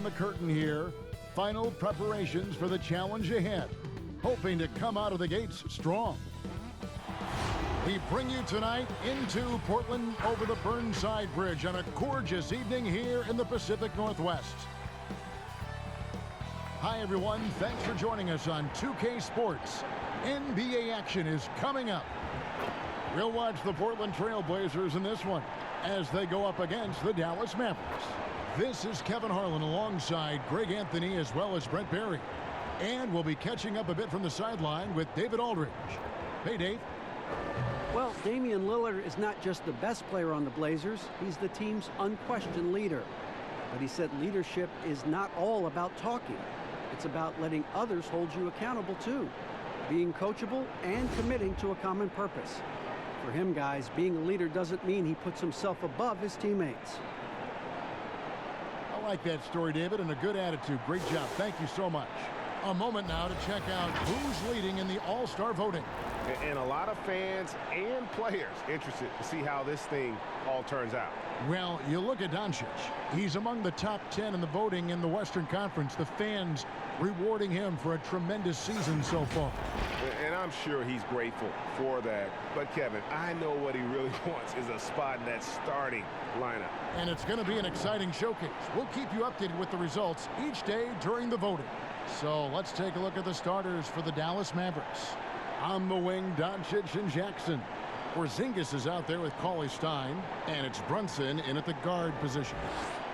the curtain here. Final preparations for the challenge ahead. Hoping to come out of the gates strong. We bring you tonight into Portland over the Burnside Bridge on a gorgeous evening here in the Pacific Northwest. Hi everyone, thanks for joining us on 2K Sports. NBA action is coming up. We'll watch the Portland Trailblazers in this one as they go up against the Dallas Mavericks. This is Kevin Harlan alongside Greg Anthony as well as Brent Barry. And we'll be catching up a bit from the sideline with David Aldridge. Hey, Dave. Well, Damian Lillard is not just the best player on the Blazers, he's the team's unquestioned leader. But he said leadership is not all about talking. It's about letting others hold you accountable too. Being coachable and committing to a common purpose. For him, guys, being a leader doesn't mean he puts himself above his teammates. I like that story, David, and a good attitude. Great job. Thank you so much. A moment now to check out who's leading in the All-Star voting. And a lot of fans and players interested to see how this thing all turns out. Well, you look at Doncic. He's among the top 10 in the voting in the Western Conference. The fans rewarding him for a tremendous season so far. And I'm sure he's grateful for that. But, Kevin, I know what he really wants is a spot in that starting lineup. And it's going to be an exciting showcase. We'll keep you updated with the results each day during the voting. So let's take a look at the starters for the Dallas Mavericks. On the wing, Doncic and Jackson. Porzingis is out there with Cauley-Stein, and it's Brunson in at the guard position.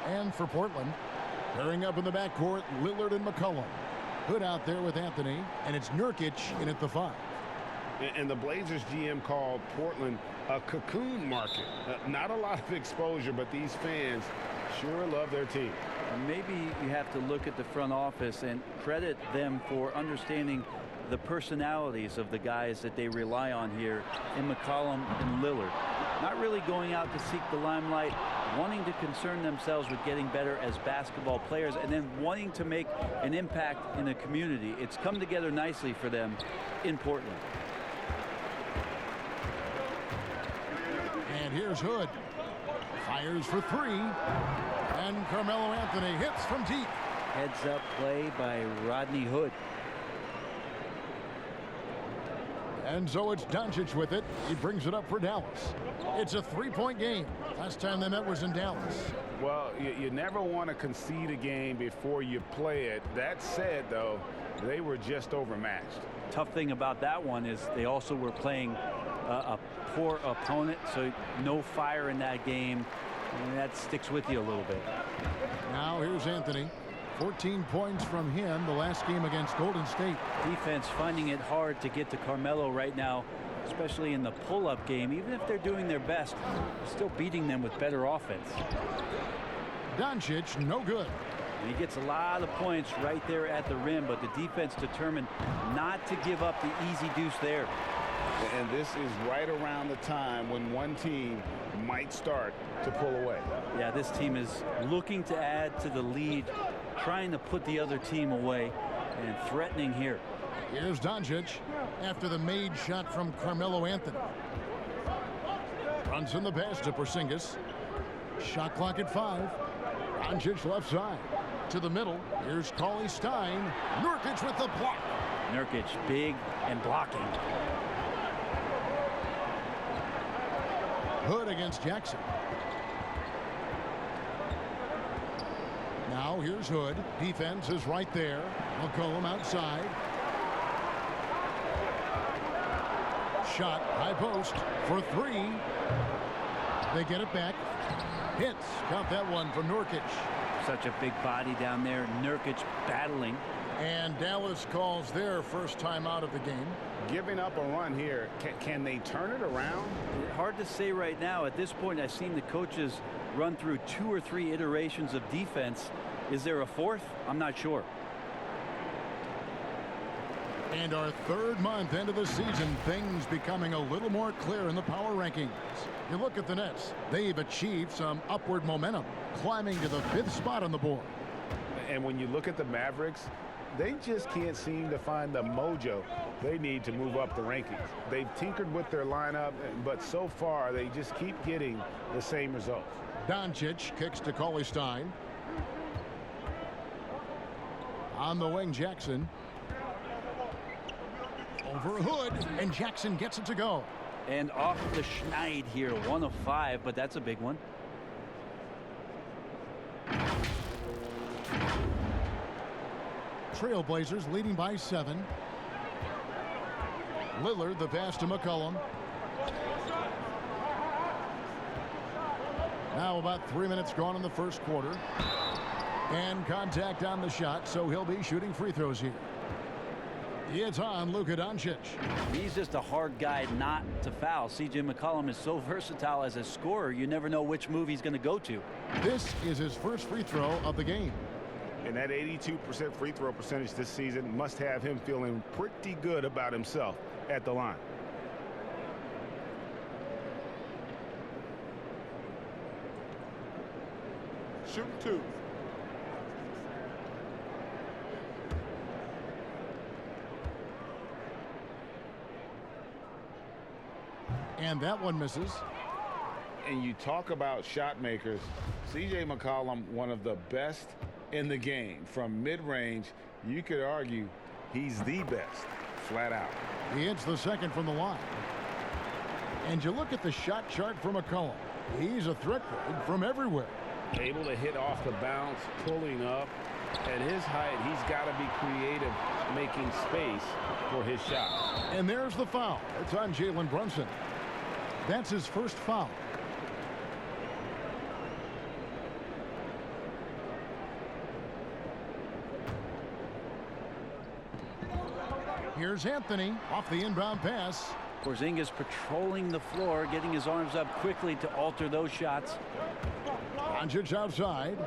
And for Portland, pairing up in the backcourt, Lillard and McCollum. Hood out there with Anthony, and it's Nurkic in at the 5. And the Blazers GM called Portland a cocoon market. Not a lot of exposure, but these fans sure love their team. Maybe you have to look at the front office and credit them for understanding the personalities of the guys that they rely on here in McCollum and Lillard. Not really going out to seek the limelight, wanting to concern themselves with getting better as basketball players, and then wanting to make an impact in the community. It's come together nicely for them in Portland. And here's Hood. Fires for 3. And Carmelo Anthony hits from deep. Heads up play by Rodney Hood. And so it's Doncic with it. He brings it up for Dallas. It's a 3-point game. Last time they met was in Dallas. Well, you never want to concede a game before you play it. That said, though, they were just overmatched. Tough thing about that one is they also were playing a poor opponent, so no fire in that game. And that sticks with you a little bit. Now here's Anthony. 14 points from him the last game against Golden State. Defense finding it hard to get to Carmelo right now, especially in the pull-up game. Even if they're doing their best, still beating them with better offense. Doncic, no good. And he gets a lot of points right there at the rim, but the defense determined not to give up the easy deuce there. And this is right around the time when one team might start to pull away. Yeah, this team is looking to add to the lead, trying to put the other team away, and threatening here. Here's Doncic after the made shot from Carmelo Anthony. Runs in the pass to Porzingis. Shot clock at 5. Doncic left side. To the middle. Here's Cauley-Stein. Nurkic with the block. Nurkic big and blocking. Hood against Jackson. Now here's Hood. Defense is right there. McCollum outside. Shot, high post for 3. They get it back. Hits. Count that one from Nurkic. Such a big body down there. Nurkic battling. And Dallas calls their first time out of the game. Giving up a run here. Can they turn it around? Hard to say right now. At this point, I've seen the coaches run through 2 or 3 iterations of defense. Is there a 4th? I'm not sure. And our 3rd month into the season, things becoming a little more clear in the power rankings. You look at the Nets. They've achieved some upward momentum, climbing to the 5th spot on the board. And when you look at the Mavericks, they just can't seem to find the mojo they need to move up the rankings. They've tinkered with their lineup, but so far they just keep getting the same results. Doncic kicks to Cauley-Stein. On the wing, Jackson. Over Hood, and Jackson gets it to go. And off the schneid here, 1 of 5, but that's a big one. Trailblazers leading by 7. Lillard, the pass to McCollum. Now about 3 minutes gone in the first quarter. And contact on the shot, so he'll be shooting free throws here. It's on Luka Doncic. He's just a hard guy not to foul. C.J. McCollum is so versatile as a scorer, you never know which move he's going to go to. This is his first free throw of the game. And that 82% free throw percentage this season must have him feeling pretty good about himself at the line. Shoot 2. And that one misses. And you talk about shot makers, C.J. McCollum, one of the best in the game. From mid-range, you could argue he's the best, flat out. He hits the second from the line. And you look at the shot chart for McCollum. He's a threat from everywhere. Able to hit off the bounce, pulling up. At his height, he's got to be creative, making space for his shot. And there's the foul. It's on Jalen Brunson. That's his first foul. Here's Anthony off the inbound pass. Porzingis patrolling the floor, getting his arms up quickly to alter those shots. Doncic outside.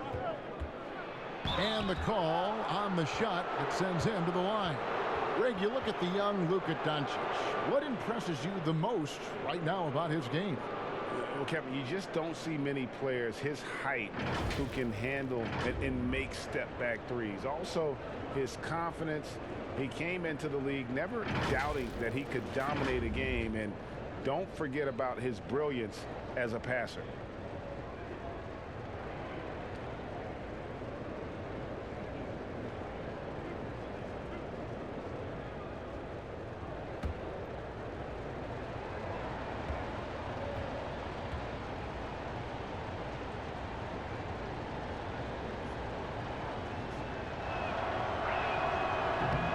And the call on the shot that sends him to the line. Greg, you look at the young Luka Doncic. What impresses you the most right now about his game? Well, Kevin, you just don't see many players his height who can handle and make step-back threes. Also, his confidence. He came into the league never doubting that he could dominate a game. And don't forget about his brilliance as a passer.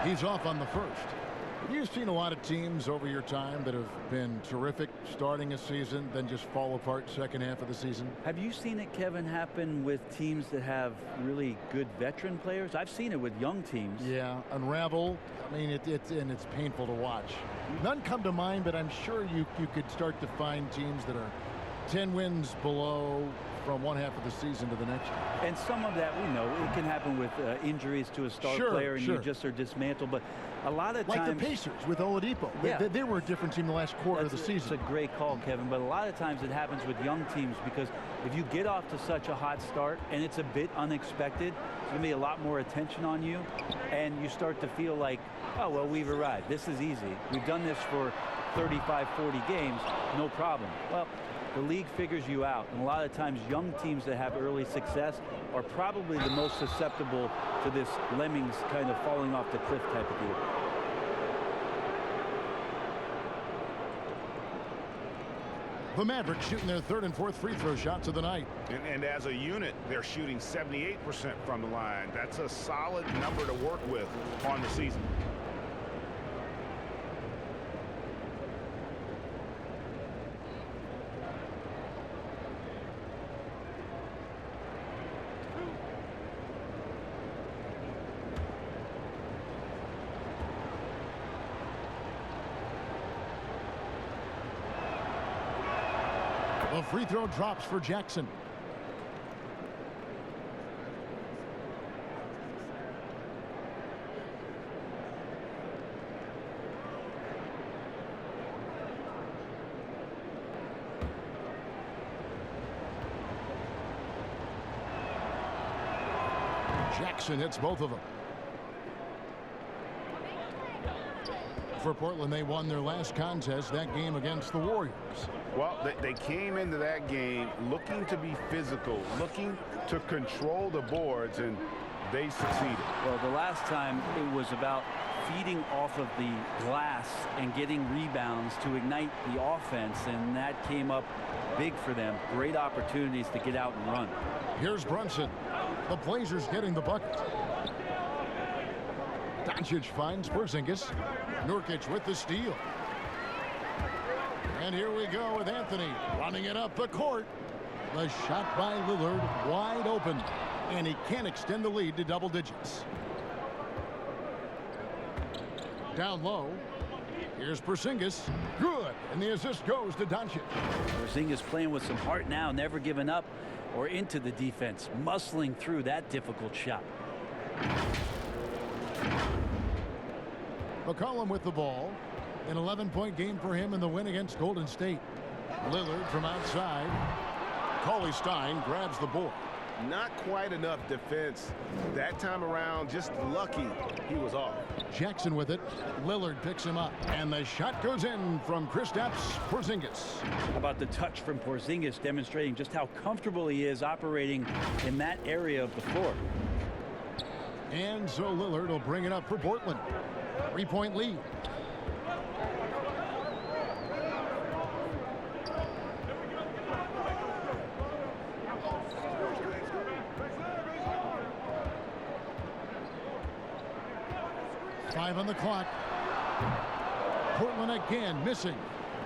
He's off on the first. You've seen a lot of teams over your time that have been terrific starting a season, then just fall apart second half of the season. Have you seen it, Kevin, happen with teams that have really good veteran players? I've seen it with young teams. Yeah, unravel. I mean, it's painful to watch. None come to mind, but I'm sure you could start to find teams that are 10 wins below from one half of the season to the next. And some of that, we know, it can happen with injuries to a star player, and you just are dismantled. But a lot of times, like the Pacers with Oladipo, they were a different team the last quarter of the season. It's a great call, Kevin. But a lot of times it happens with young teams because if you get off to such a hot start and it's a bit unexpected, there's going to be a lot more attention on you, and you start to feel like, oh, well, we've arrived. This is easy. We've done this for 35, 40 games, no problem. Well, the league figures you out, and a lot of times young teams that have early success are probably the most susceptible to this lemmings kind of falling off the cliff type of deal. The Mavericks shooting their third and fourth free throw shots of the night. And as a unit, they're shooting 78% from the line. That's a solid number to work with on the season. The free throw drops for Jackson. Jackson hits both of them. For Portland, they won their last contest, that game against the Warriors. Well, they came into that game looking to be physical, looking to control the boards, and they succeeded. Well, the last time it was about feeding off of the glass and getting rebounds to ignite the offense, and that came up big for them. Great opportunities to get out and run. Here's Brunson. The Blazers getting the bucket. Doncic finds Porzingis. Nurkic with the steal. And here we go with Anthony running it up the court. The shot by Lillard wide open, and he can't extend the lead to double digits. Down low. Here's Porzingis. Good. And the assist goes to Doncic. Porzingis playing with some heart now, never giving up or into the defense, muscling through that difficult shot. McCollum with the ball. An 11-point game for him in the win against Golden State. Lillard from outside. Cauley-Stein grabs the board. Not quite enough defense that time around. Just lucky he was off. Jackson with it. Lillard picks him up. And the shot goes in from Kristaps Porzingis. How about the touch from Porzingis, demonstrating just how comfortable he is operating in that area of the floor. And so Lillard will bring it up for Portland. 3-point lead. Five on the clock. Portland again missing.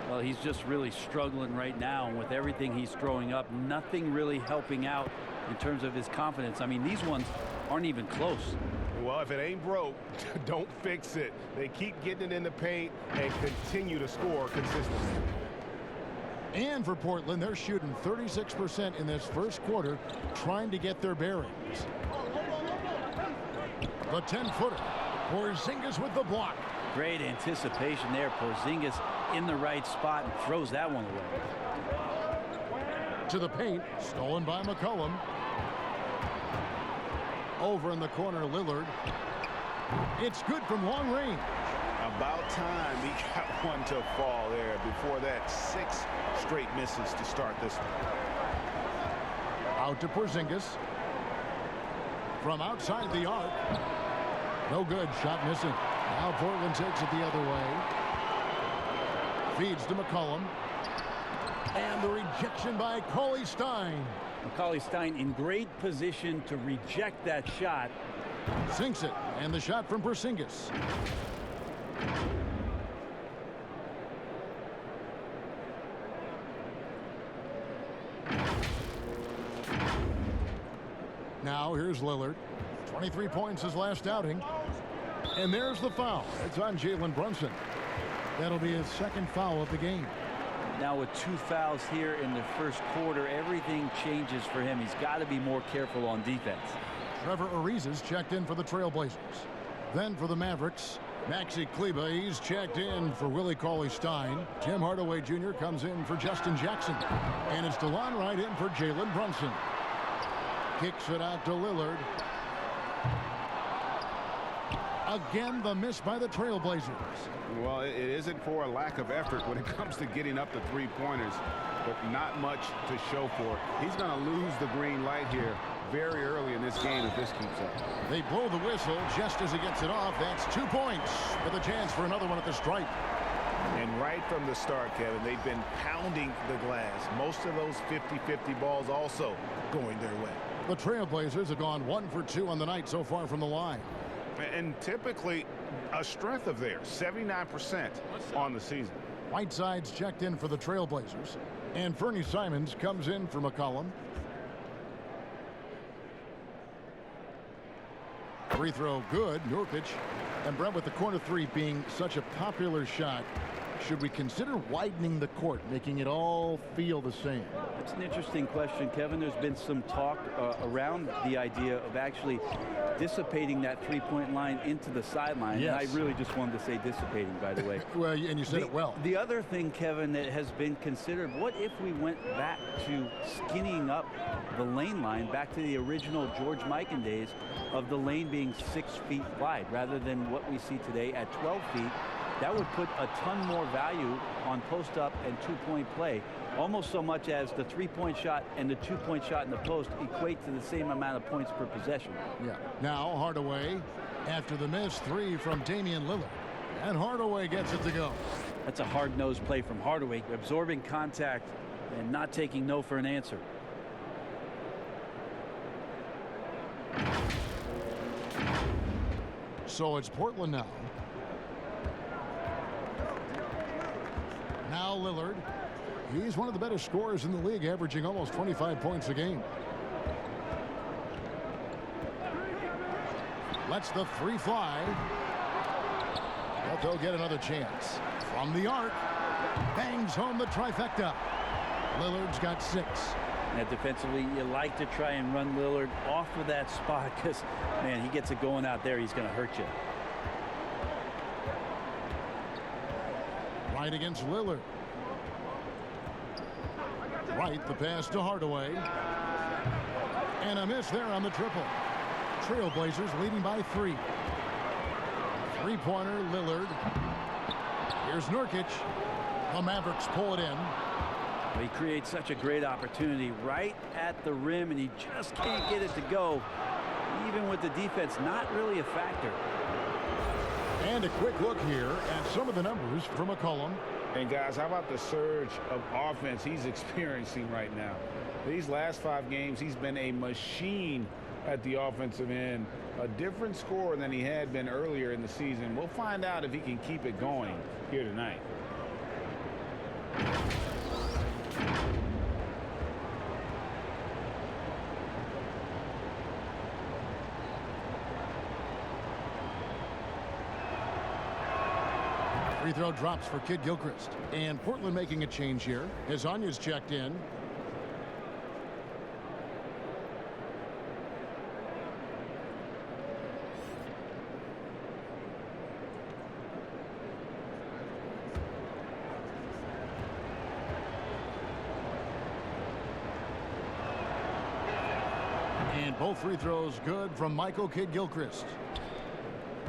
Well, he's just really struggling right now, and with everything he's throwing up, nothing really helping out in terms of his confidence. I mean, these ones aren't even close. Well, if it ain't broke, don't fix it. They keep getting it in the paint and continue to score consistently. And for Portland, they're shooting 36% in this first quarter, trying to get their bearings. The 10-footer. Porzingis with the block. Great anticipation there. Porzingis in the right spot and throws that one away. To the paint. Stolen by McCollum. Over in the corner, Lillard. It's good from long range. About time he got one to fall there. Before that, 6 straight misses to start this one. Out to Porzingis. From outside the arc. No good. Shot missing. Now Portland takes it the other way. Feeds to McCollum. And the rejection by Cauley-Stein. Cauley-Stein in great position to reject that shot. Sinks it. And the shot from Porzingis. Now here's Lillard. 23 points his last outing. And there's the foul. It's on Jalen Brunson. That'll be his second foul of the game. Now with 2 fouls here in the first quarter, everything changes for him. He's got to be more careful on defense. Trevor Ariza's checked in for the Trailblazers. Then for the Mavericks, Maxi Kleber, he's checked in for Willie Cauley-Stein. Tim Hardaway Jr. comes in for Justin Jackson. And it's DeLon Wright in for Jalen Brunson. Kicks it out to Lillard. Again, the miss by the Trailblazers. Well, it isn't for a lack of effort when it comes to getting up the 3-pointers, but not much to show for it. He's going to lose the green light here very early in this game if this keeps up. They blow the whistle just as he gets it off. That's 2 points with a chance for another one at the stripe. And right from the start, Kevin, they've been pounding the glass. Most of those 50-50 balls also going their way. The Trailblazers have gone 1 for 2 on the night so far from the line. And typically a strength of theirs, 79% on the season. Whiteside's checked in for the Trailblazers. And Fernie Simons comes in for McCollum. Free throw good. Nurkic. And Brent, with the corner 3 being such a popular shot, should we consider widening the court, making it all feel the same? That's an interesting question, Kevin. There's been some talk around the idea of actually dissipating that 3-point line into the sideline. Yes. And I really just wanted to say dissipating, by the way. Well, and you said it well. The other thing, Kevin, that has been considered, what if we went back to skinnying up the lane line, back to the original George Mikan days of the lane being 6 feet wide, rather than what we see today at 12 feet. that would put a ton more value on post-up and two-point play. Almost so much as the three-point shot and the two-point shot in the post equate to the same amount of points per possession. Yeah. Now Hardaway after the miss three from Damian Lillard. And Hardaway gets it to go. That's a hard-nosed play from Hardaway, absorbing contact and not taking no for an answer. So it's Portland now. Now Lillard. He's one of the better scorers in the league, averaging almost 25 points a game. Lets the three fly. But they'll get another chance. From the arc. Bangs home the trifecta. Lillard's got 6. And defensively, you like to try and run Lillard off of that spot because, man, he gets it going out there, he's going to hurt you. Right against Lillard. Right, the pass to Hardaway. And a miss there on the triple. Trailblazers leading by 3. Three-pointer, Lillard. Here's Nurkic. The Mavericks pull it in. He creates such a great opportunity right at the rim, and he just can't get it to go. Even with the defense not really a factor. And a quick look here at some of the numbers from McCollum. And guys, how about the surge of offense he's experiencing right now? These last 5 games, he's been a machine at the offensive end. A different scorer than he had been earlier in the season. We'll find out if he can keep it going here tonight. Free throw drops for Kid Gilchrist. And Portland making a change here as Anya's checked in. And both free throws good from Michael Kid Gilchrist.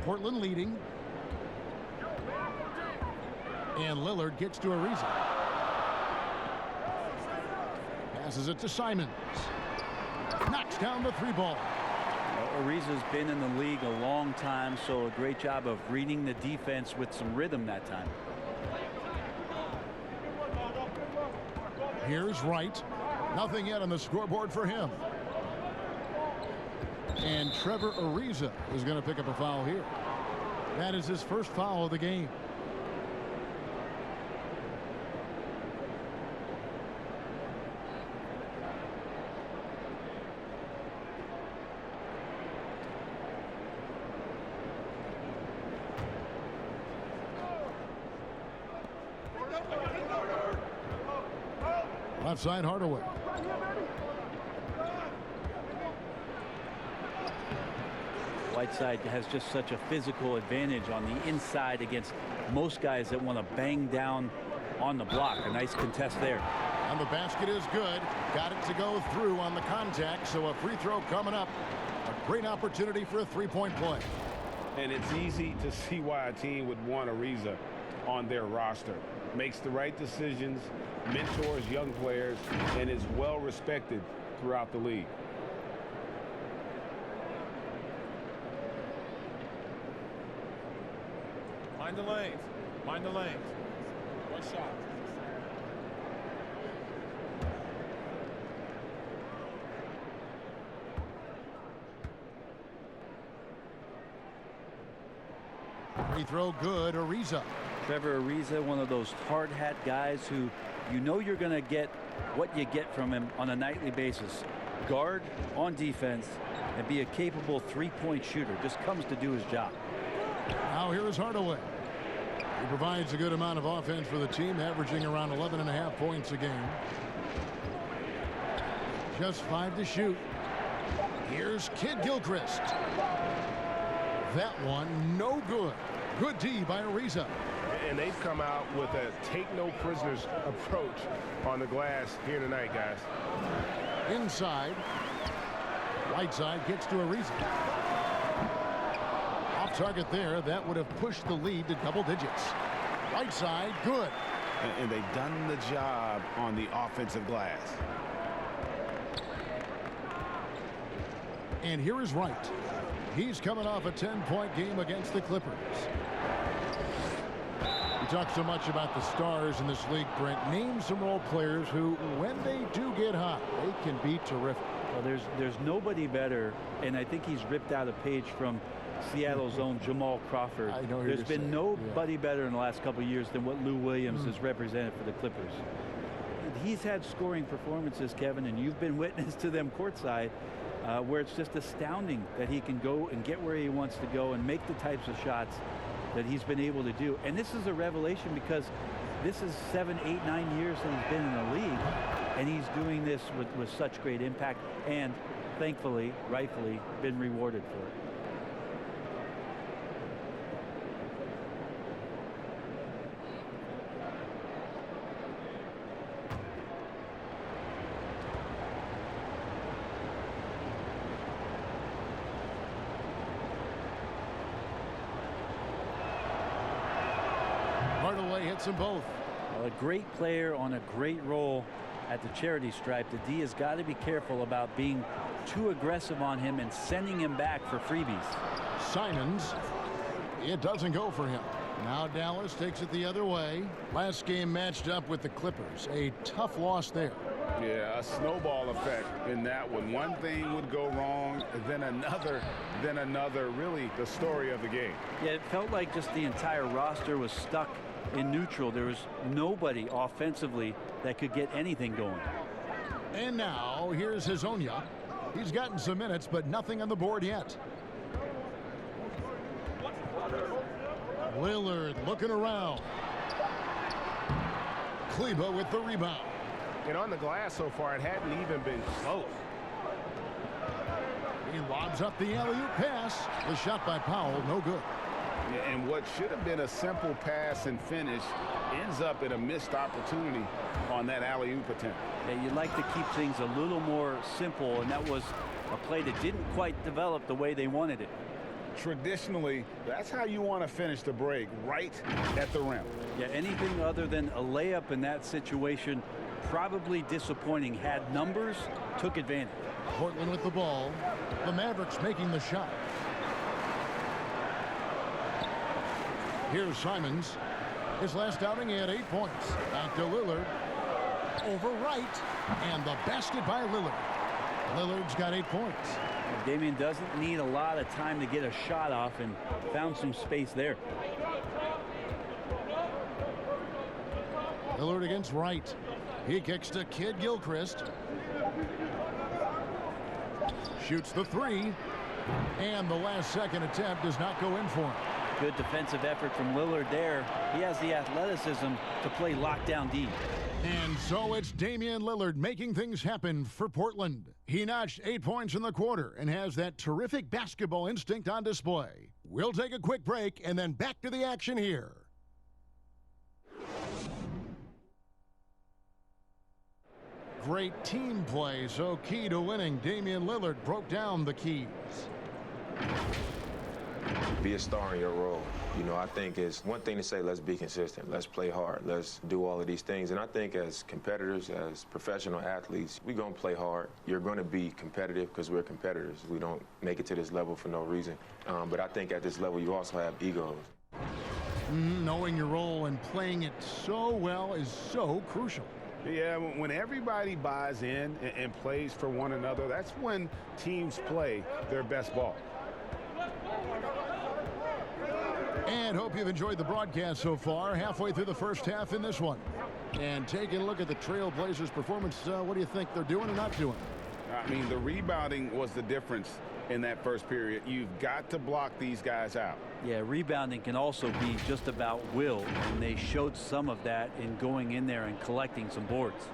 Portland leading. And Lillard gets to Ariza. Passes it to Simons. Knocks down the 3 ball. Ariza's been in the league a long time, so a great job of reading the defense with some rhythm that time. Here's Wright. Nothing yet on the scoreboard for him. And Trevor Ariza is going to pick up a foul here. That is his first foul of the game. Left side, Hardaway. Whiteside has just such a physical advantage on the inside against most guys that want to bang down on the block. A nice contest there. And the basket is good. Got it to go through on the contact, so a free throw coming up. A great opportunity for a three-point play. And it's easy to see why a team would want Ariza on their roster. Makes the right decisions, mentors young players, and is well respected throughout the league. Mind the lanes. Mind the lanes. One shot. Free throw good, Ariza. Trevor Ariza, one of those hard hat guys who you know you're going to get what you get from him on a nightly basis. Guard on defense and be a capable three-point shooter. Just comes to do his job. Now here is Hardaway. He provides a good amount of offense for the team, averaging around 11.5 points a game. Just 5 to shoot. Here's Kid Gilchrist. That one no good. Good D by Ariza. And they've come out with a take no prisoners approach on the glass here tonight, guys. Inside. Whiteside gets to Ariza. Off target there. That would have pushed the lead to double digits. Right side, good. And they've done the job on the offensive glass. And here is Wright. He's coming off a 10-point game against the Clippers. We talk so much about the stars in this league, Brent. Name some role players who, when they do get hot, they can be terrific. Well, there's nobody better, and I think he's ripped out a page from Seattle's own Jamal Crawford. There's been nobody better in the last couple of years than what Lou Williams has represented for the Clippers. He's had scoring performances, Kevin, and you've been witness to them courtside, where it's just astounding that he can go and get where he wants to go and make the types of shots that he's been able to do. And this is a revelation because this is 7, 8, 9 years that he's been in the league, and he's doing this with such great impact and, thankfully, rightfully, been rewarded for it. Hits them both. Well, a great player on a great role at the charity stripe. The D has got to be careful about being too aggressive on him and sending him back for freebies. Simons, it doesn't go for him. Now Dallas takes it the other way. Last game matched up with the Clippers. A tough loss there. Yeah, a snowball effect in that one. One thing would go wrong, then another, then another. Really the story of the game. Yeah, it felt like just the entire roster was stuck in neutral. There was nobody offensively that could get anything going. And now here's Hezonja. He's gotten some minutes, but nothing on the board yet. Lillard looking around. Kleba with the rebound. And on the glass so far, it hadn't even been close. He lobs up the alley-oop pass. The shot by Powell, no good. And what should have been a simple pass and finish ends up in a missed opportunity on that alley-oop attempt. Yeah, you'd like to keep things a little more simple, and that was a play that didn't quite develop the way they wanted it. Traditionally, that's how you want to finish the break, right at the rim. Yeah, anything other than a layup in that situation, probably disappointing. Had numbers, took advantage. Portland with the ball. The Mavericks making the shot. Here's Simons. His last outing, he had 8 points. Back to Lillard. Over Wright. And the basket by Lillard. Lillard's got 8 points. Damian doesn't need a lot of time to get a shot off, and found some space there. Lillard against Wright. He kicks to Kid Gilchrist. Shoots the 3. And the last second attempt does not go in for him. Good defensive effort from Lillard there. He has the athleticism to play lockdown D. And so it's Damian Lillard making things happen for Portland. He notched 8 points in the quarter and has that terrific basketball instinct on display. We'll take a quick break and then back to the action here. Great team play, so key to winning. Damian Lillard broke down the keys. Be a star in your role. You know, I think it's one thing to say, let's be consistent, let's play hard, let's do all of these things. And I think as competitors, as professional athletes, we're going to play hard. You're going to be competitive because we're competitors. We don't make it to this level for no reason. But I think at this level, you also have egos. Knowing your role and playing it so well is so crucial. Yeah, when everybody buys in and plays for one another, that's when teams play their best ball. And hope you've enjoyed the broadcast so far. Halfway through the first half in this one. And taking a look at the Trailblazers' performance, what do you think they're doing or not doing? I mean, the rebounding was the difference in that first period. You've got to block these guys out. Yeah, rebounding can also be just about will, and they showed some of that in going in there and collecting some boards.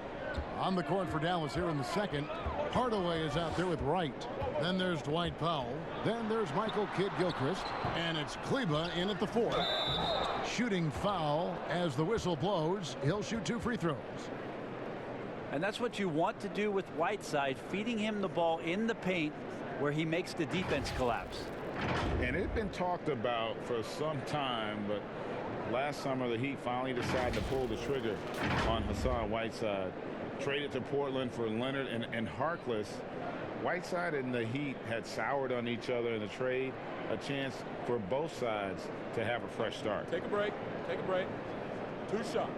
On the court for Dallas here in the second. Hardaway is out there with Wright. Then there's Dwight Powell. Then there's Michael Kidd-Gilchrist. And it's Kleba in at the 4. Shooting foul as the whistle blows. He'll shoot 2 free throws. And that's what you want to do with Whiteside, feeding him the ball in the paint where he makes the defense collapse. And it's been talked about for some time, but last summer the Heat finally decided to pull the trigger on Hassan Whiteside. Traded to Portland for Leonard and Harkless. Whiteside and the Heat had soured on each other in the trade. A chance for both sides to have a fresh start. Take a break. Take a break. 2 shots.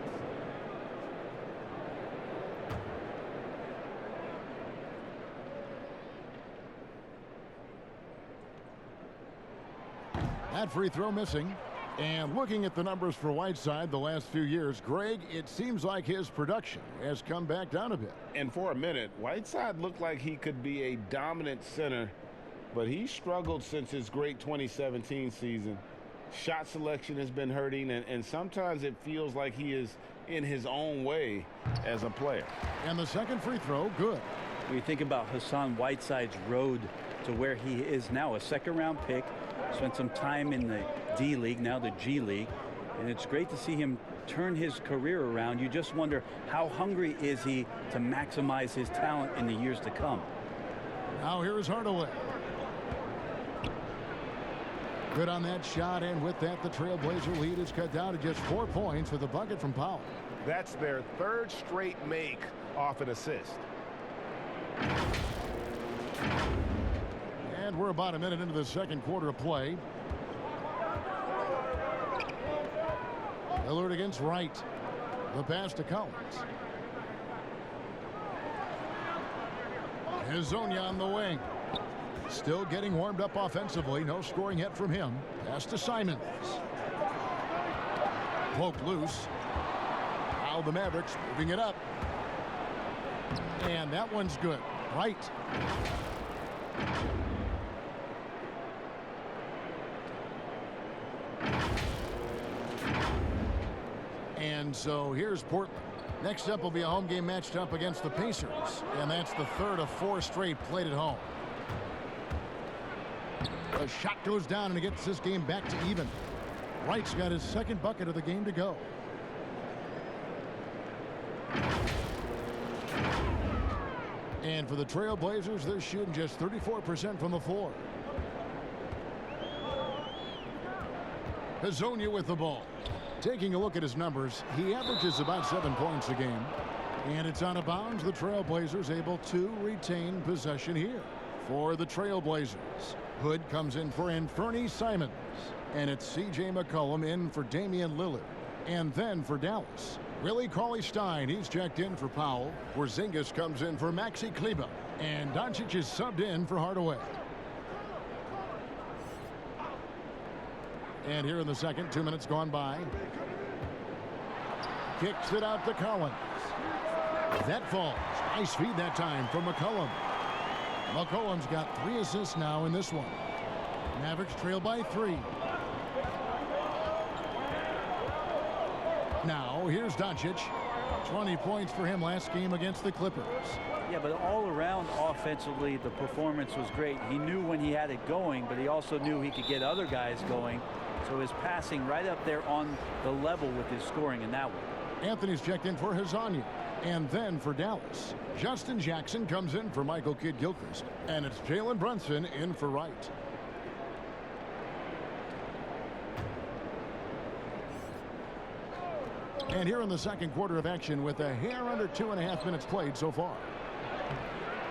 That free throw missing. And looking at the numbers for Whiteside the last few years, Greg, it seems like his production has come back down a bit. And for a minute, Whiteside looked like he could be a dominant center, but he struggled since his great 2017 season. Shot selection has been hurting, and sometimes it feels like he is in his own way as a player. And the second free throw, good. When you think about Hassan Whiteside's road to where he is now, a second-round pick, spent some time in the D League, now the G League, and it's great to see him turn his career around. You just wonder, how hungry is he to maximize his talent in the years to come? Now here's Hardaway. Good on that shot, and with that, the Trailblazer lead is cut down to just 4 points with a bucket from Powell. That's their third straight make off an assist. And we're about a minute into the second quarter of play. Lillard against Wright. The pass to Collins. Hezonja on the wing. Still getting warmed up offensively. No scoring yet from him. Pass to Simons. Poked loose. Now the Mavericks moving it up. And that one's good. Right. And so here's Portland. Next up will be a home game matched up against the Pacers. And that's the third of 4 straight played at home. The shot goes down and it gets this game back to even. Wright's got his second bucket of the game to go. And for the Trailblazers, they're shooting just 34% from the floor. Hezonja with the ball. Taking a look at his numbers, he averages about 7 points a game. And it's out of bounds. The Trailblazers able to retain possession here. For the Trailblazers, Hood comes in for Anfernee Simons. And it's C.J. McCollum in for Damian Lillard. And then for Dallas, Willie Cauley-Stein, he's checked in for Powell. Porzingis comes in for Maxi Kleber. And Doncic is subbed in for Hardaway. And here in the second, 2 minutes gone by. Kicks it out to Collins. That falls. Nice feed that time from McCollum. McCollum's got 3 assists now in this one. Mavericks trail by 3. Now here's Doncic. 20 points for him last game against the Clippers. Yeah, but all around offensively, the performance was great. He knew when he had it going, but he also knew he could get other guys going. So his passing right up there on the level with his scoring in that one. Anthony's checked in for Hezonja. And then for Dallas, Justin Jackson comes in for Michael Kidd-Gilchrist. And it's Jalen Brunson in for Wright. And here in the second quarter of action with a hair under 2.5 minutes played so far.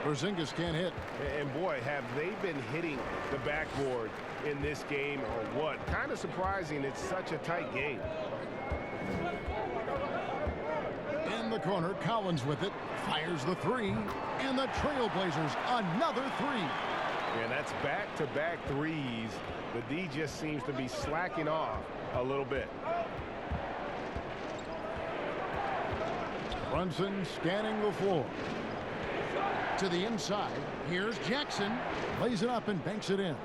Porzingis can't hit. And boy, have they been hitting the backboard in this game or what? Kind of surprising it's such a tight game. In the corner, Collins with it. Fires the 3. And the Trailblazers another 3. Yeah, that's back-to-back threes. The D just seems to be slacking off a little bit. Brunson scanning the floor. To the inside. Here's Jackson. Lays it up and banks it in.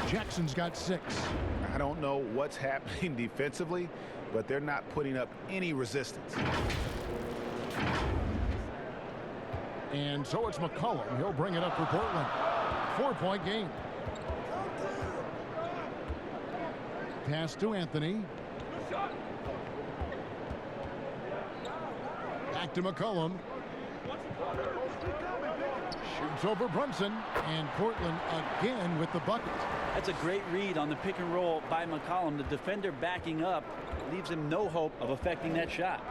Jackson's got 6. I don't know what's happening defensively, but they're not putting up any resistance. And so it's McCollum. He'll bring it up for Portland. 4-point game. Pass to Anthony. Back to McCollum. Shoots over Brunson, and Portland again with the bucket. That's a great read on the pick and roll by McCollum. The defender backing up leaves him no hope of affecting that shot.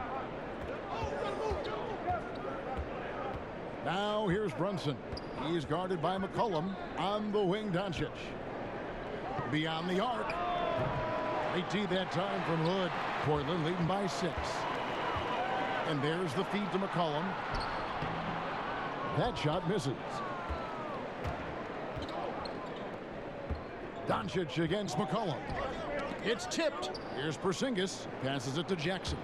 Now here's Brunson. He's guarded by McCollum. On the wing, Doncic. Beyond the arc. They tee that time from Hood. Portland leading by 6. And there's the feed to McCollum. That shot misses. Doncic against McCollum. It's tipped. Here's Porzingis. Passes it to Jackson.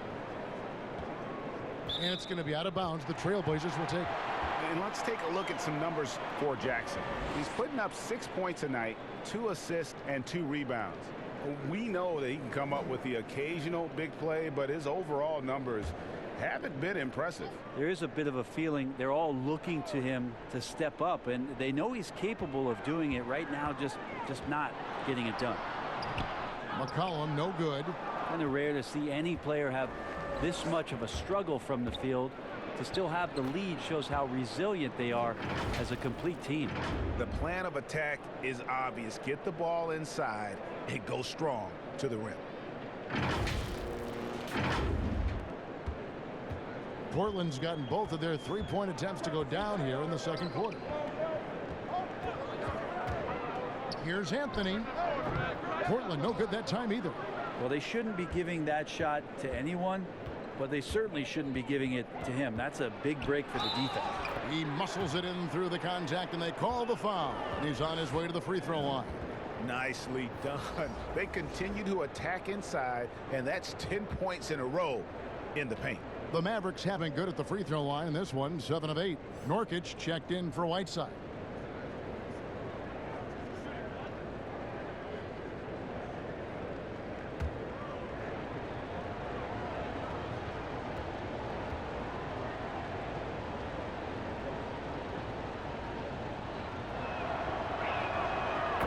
And it's going to be out of bounds. The Trailblazers will take it. And let's take a look at some numbers for Jackson. He's putting up 6 points a night, 2 assists, and 2 rebounds. We know that he can come up with the occasional big play, but his overall numbers haven't been impressive. There is a bit of a feeling they're all looking to him to step up, and they know he's capable of doing it right now, just not getting it done. McCollum, no good. Kind of rare to see any player have this much of a struggle from the field. To still have the lead shows how resilient they are as a complete team. The plan of attack is obvious. Get the ball inside and go strong to the rim. Portland's gotten both of their three-point attempts to go down here in the second quarter. Here's Anthony. Portland no good that time either. Well, they shouldn't be giving that shot to anyone, but they certainly shouldn't be giving it to him. That's a big break for the defense. He muscles it in through the contact, and they call the foul. He's on his way to the free throw line. Nicely done. They continue to attack inside, and that's 10 points in a row in the paint. The Mavericks haven't good at the free throw line in this one, 7 of 8. Nurkic checked in for Whiteside.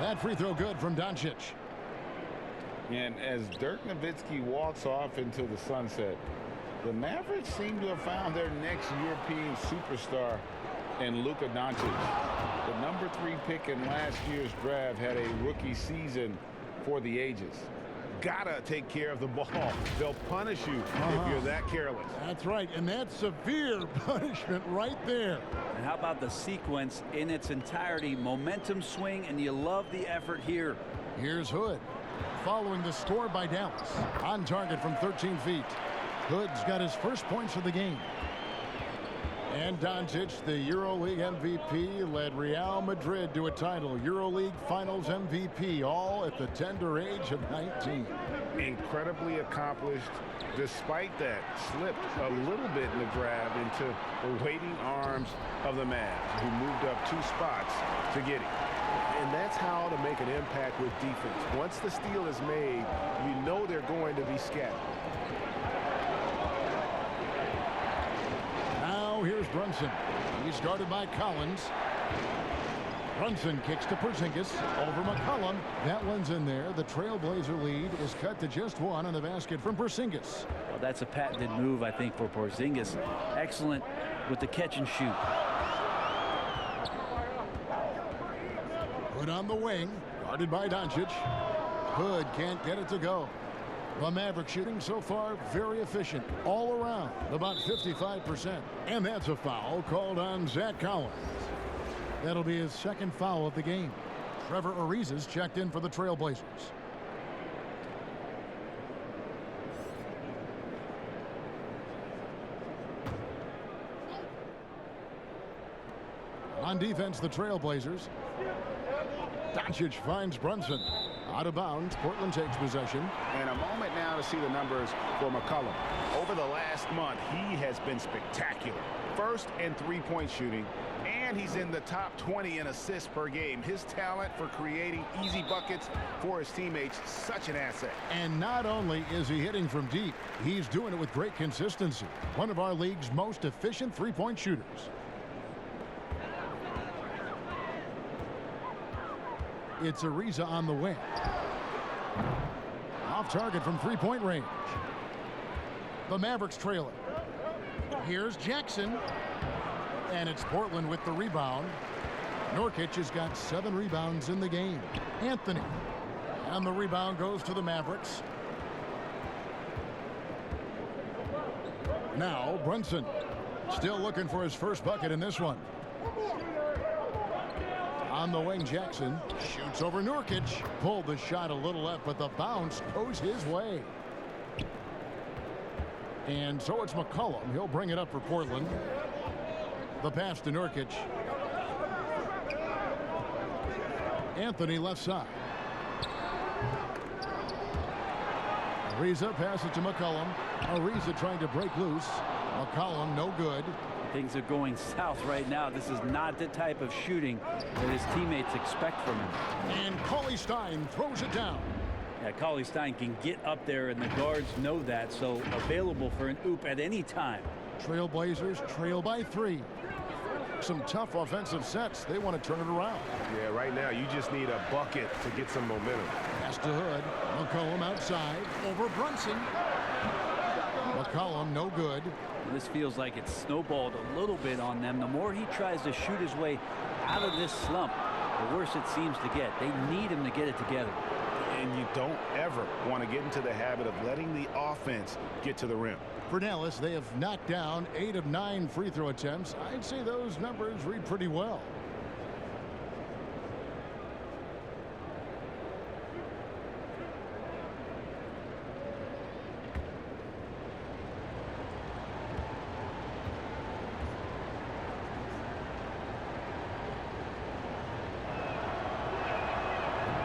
That free throw good from Doncic. And as Dirk Nowitzki walks off into the sunset, the Mavericks seem to have found their next European superstar in Luka Doncic. The number 3 pick in last year's draft had a rookie season for the ages. Gotta take care of the ball. They'll punish you if you're that careless. That's right, and that's severe punishment right there. And how about the sequence in its entirety? Momentum swing, and you love the effort here. Here's Hood following the score by Dallas. On target from 13 feet. Hood's got his first points of the game. And Doncic, the EuroLeague MVP, led Real Madrid to a title. EuroLeague Finals MVP, all at the tender age of 19. Incredibly accomplished. Despite that, slipped a little bit in the grab into the waiting arms of the Mavs, who moved up 2 spots to get him. And that's how to make an impact with defense. Once the steal is made, you know they're going to be scattered. Now here's Brunson. He's guarded by Collins. Brunson kicks to Porzingis over McCollum. That one's in there. The Trailblazer lead is cut to just 1 on the basket from Porzingis. Well, that's a patented move, I think, for Porzingis. Excellent with the catch and shoot. Hood on the wing, guarded by Doncic. Hood can't get it to go. The Mavericks shooting so far very efficient all around, about 55%. And that's a foul called on Zach Collins. That'll be his second foul of the game. Trevor Ariza's checked in for the Trailblazers. On defense, the Trailblazers. Doncic finds Brunson. Out of bounds, Portland takes possession. And a moment now to see the numbers for McCollum. Over the last month, he has been spectacular. First in three-point shooting, and he's in the top 20 in assists per game. His talent for creating easy buckets for his teammates, such an asset. And not only is he hitting from deep, he's doing it with great consistency. One of our league's most efficient three-point shooters. It's Ariza on the wing. Off target from three-point range. The Mavericks trail it. Here's Jackson. And it's Portland with the rebound. Nurkic has got 7 rebounds in the game. Anthony. And the rebound goes to the Mavericks. Now Brunson. Still looking for his first bucket in this one. On the wing, Jackson shoots over Nurkic. Pulled the shot a little left, but the bounce goes his way. And so it's McCollum. He'll bring it up for Portland. The pass to Nurkic. Anthony left side. Ariza passes to McCollum. Ariza trying to break loose. McCollum no good. Things are going south right now. This is not the type of shooting that his teammates expect from him. And Cauley-Stein throws it down. Yeah, Cauley-Stein can get up there, and the guards know that, so available for an oop at any time. Trailblazers trail by 3. Some tough offensive sets. They want to turn it around. Yeah, right now you just need a bucket to get some momentum. Pass to Hood. McCollum outside. Over Brunson. McCollum no good. This feels like it's snowballed a little bit on them. The more he tries to shoot his way out of this slump, the worse it seems to get. They need him to get it together. And you don't ever want to get into the habit of letting the offense get to the rim. For Dallas, they have knocked down 8 of 9 free throw attempts. I'd say those numbers read pretty well.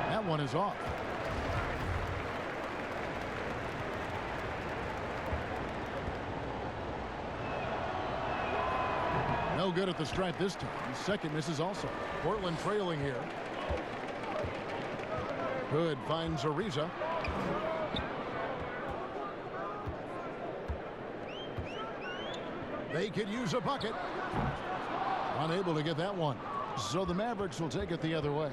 That one is off. No good at the stripe this time. Second misses also. Portland trailing here. Hood finds Ariza. They could use a bucket. Unable to get that one. So the Mavericks will take it the other way.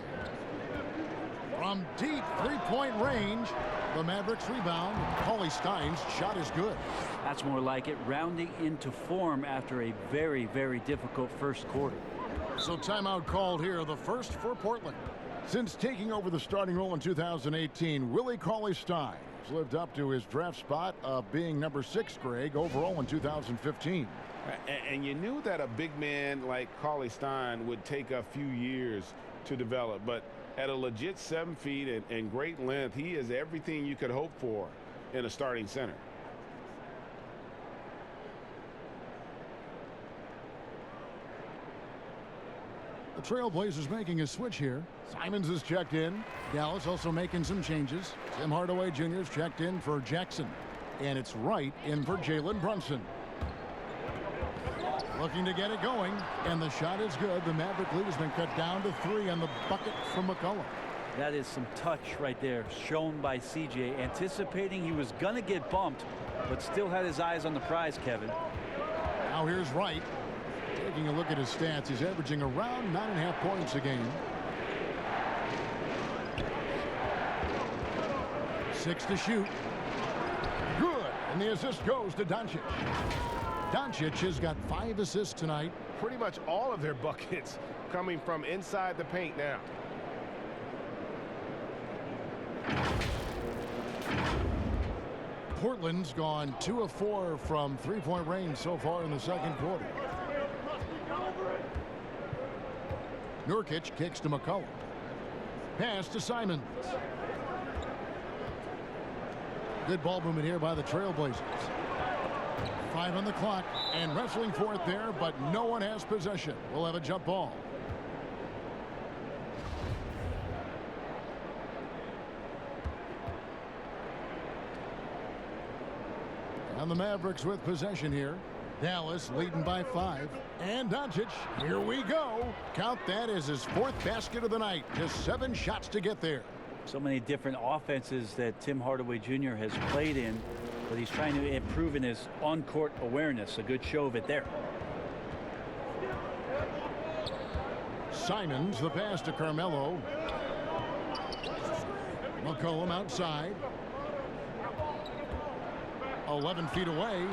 From deep three-point range, the Mavericks rebound. Cauley-Stein's shot is good. That's more like it, rounding into form after a very, very difficult first quarter. So timeout called here, the first for Portland. Since taking over the starting role in 2018, Willie Cauley-Stein has lived up to his draft spot of being number 6, Greg, overall in 2015. And you knew that a big man like Cauley-Stein would take a few years to develop, but at a legit 7 feet and great length, he is everything you could hope for in a starting center. The Trailblazers making a switch here. Simons is checked in. Dallas also making some changes. Tim Hardaway Jr. is checked in for Jackson. And it's Wright in for Jalen Brunson. Looking to get it going, and the shot is good. The Maverick lead has been cut down to 3 on the bucket from McCollum. That is some touch right there shown by CJ, anticipating he was going to get bumped, but still had his eyes on the prize, Kevin. Now here's Wright. Taking a look at his stats, he's averaging around 9.5 points a game. 6 to shoot. Good, and the assist goes to Doncic. Doncic has got 5 assists tonight. Pretty much all of their buckets coming from inside the paint now. Portland's gone 2 of 4 from three-point range so far in the second quarter. Nurkic kicks to McCollum. Pass to Simons. Good ball movement here by the Trailblazers. 5 on the clock, and wrestling for it there, but no one has possession. We'll have a jump ball. And the Mavericks with possession here. Dallas leading by 5. And Doncic, here we go. Count that as his 4th basket of the night. Just 7 shots to get there. So many different offenses that Tim Hardaway Jr. has played in, but he's trying to improve in his on-court awareness. A good show of it there. Simons, the pass to Carmelo. McCollum outside. 11 feet away.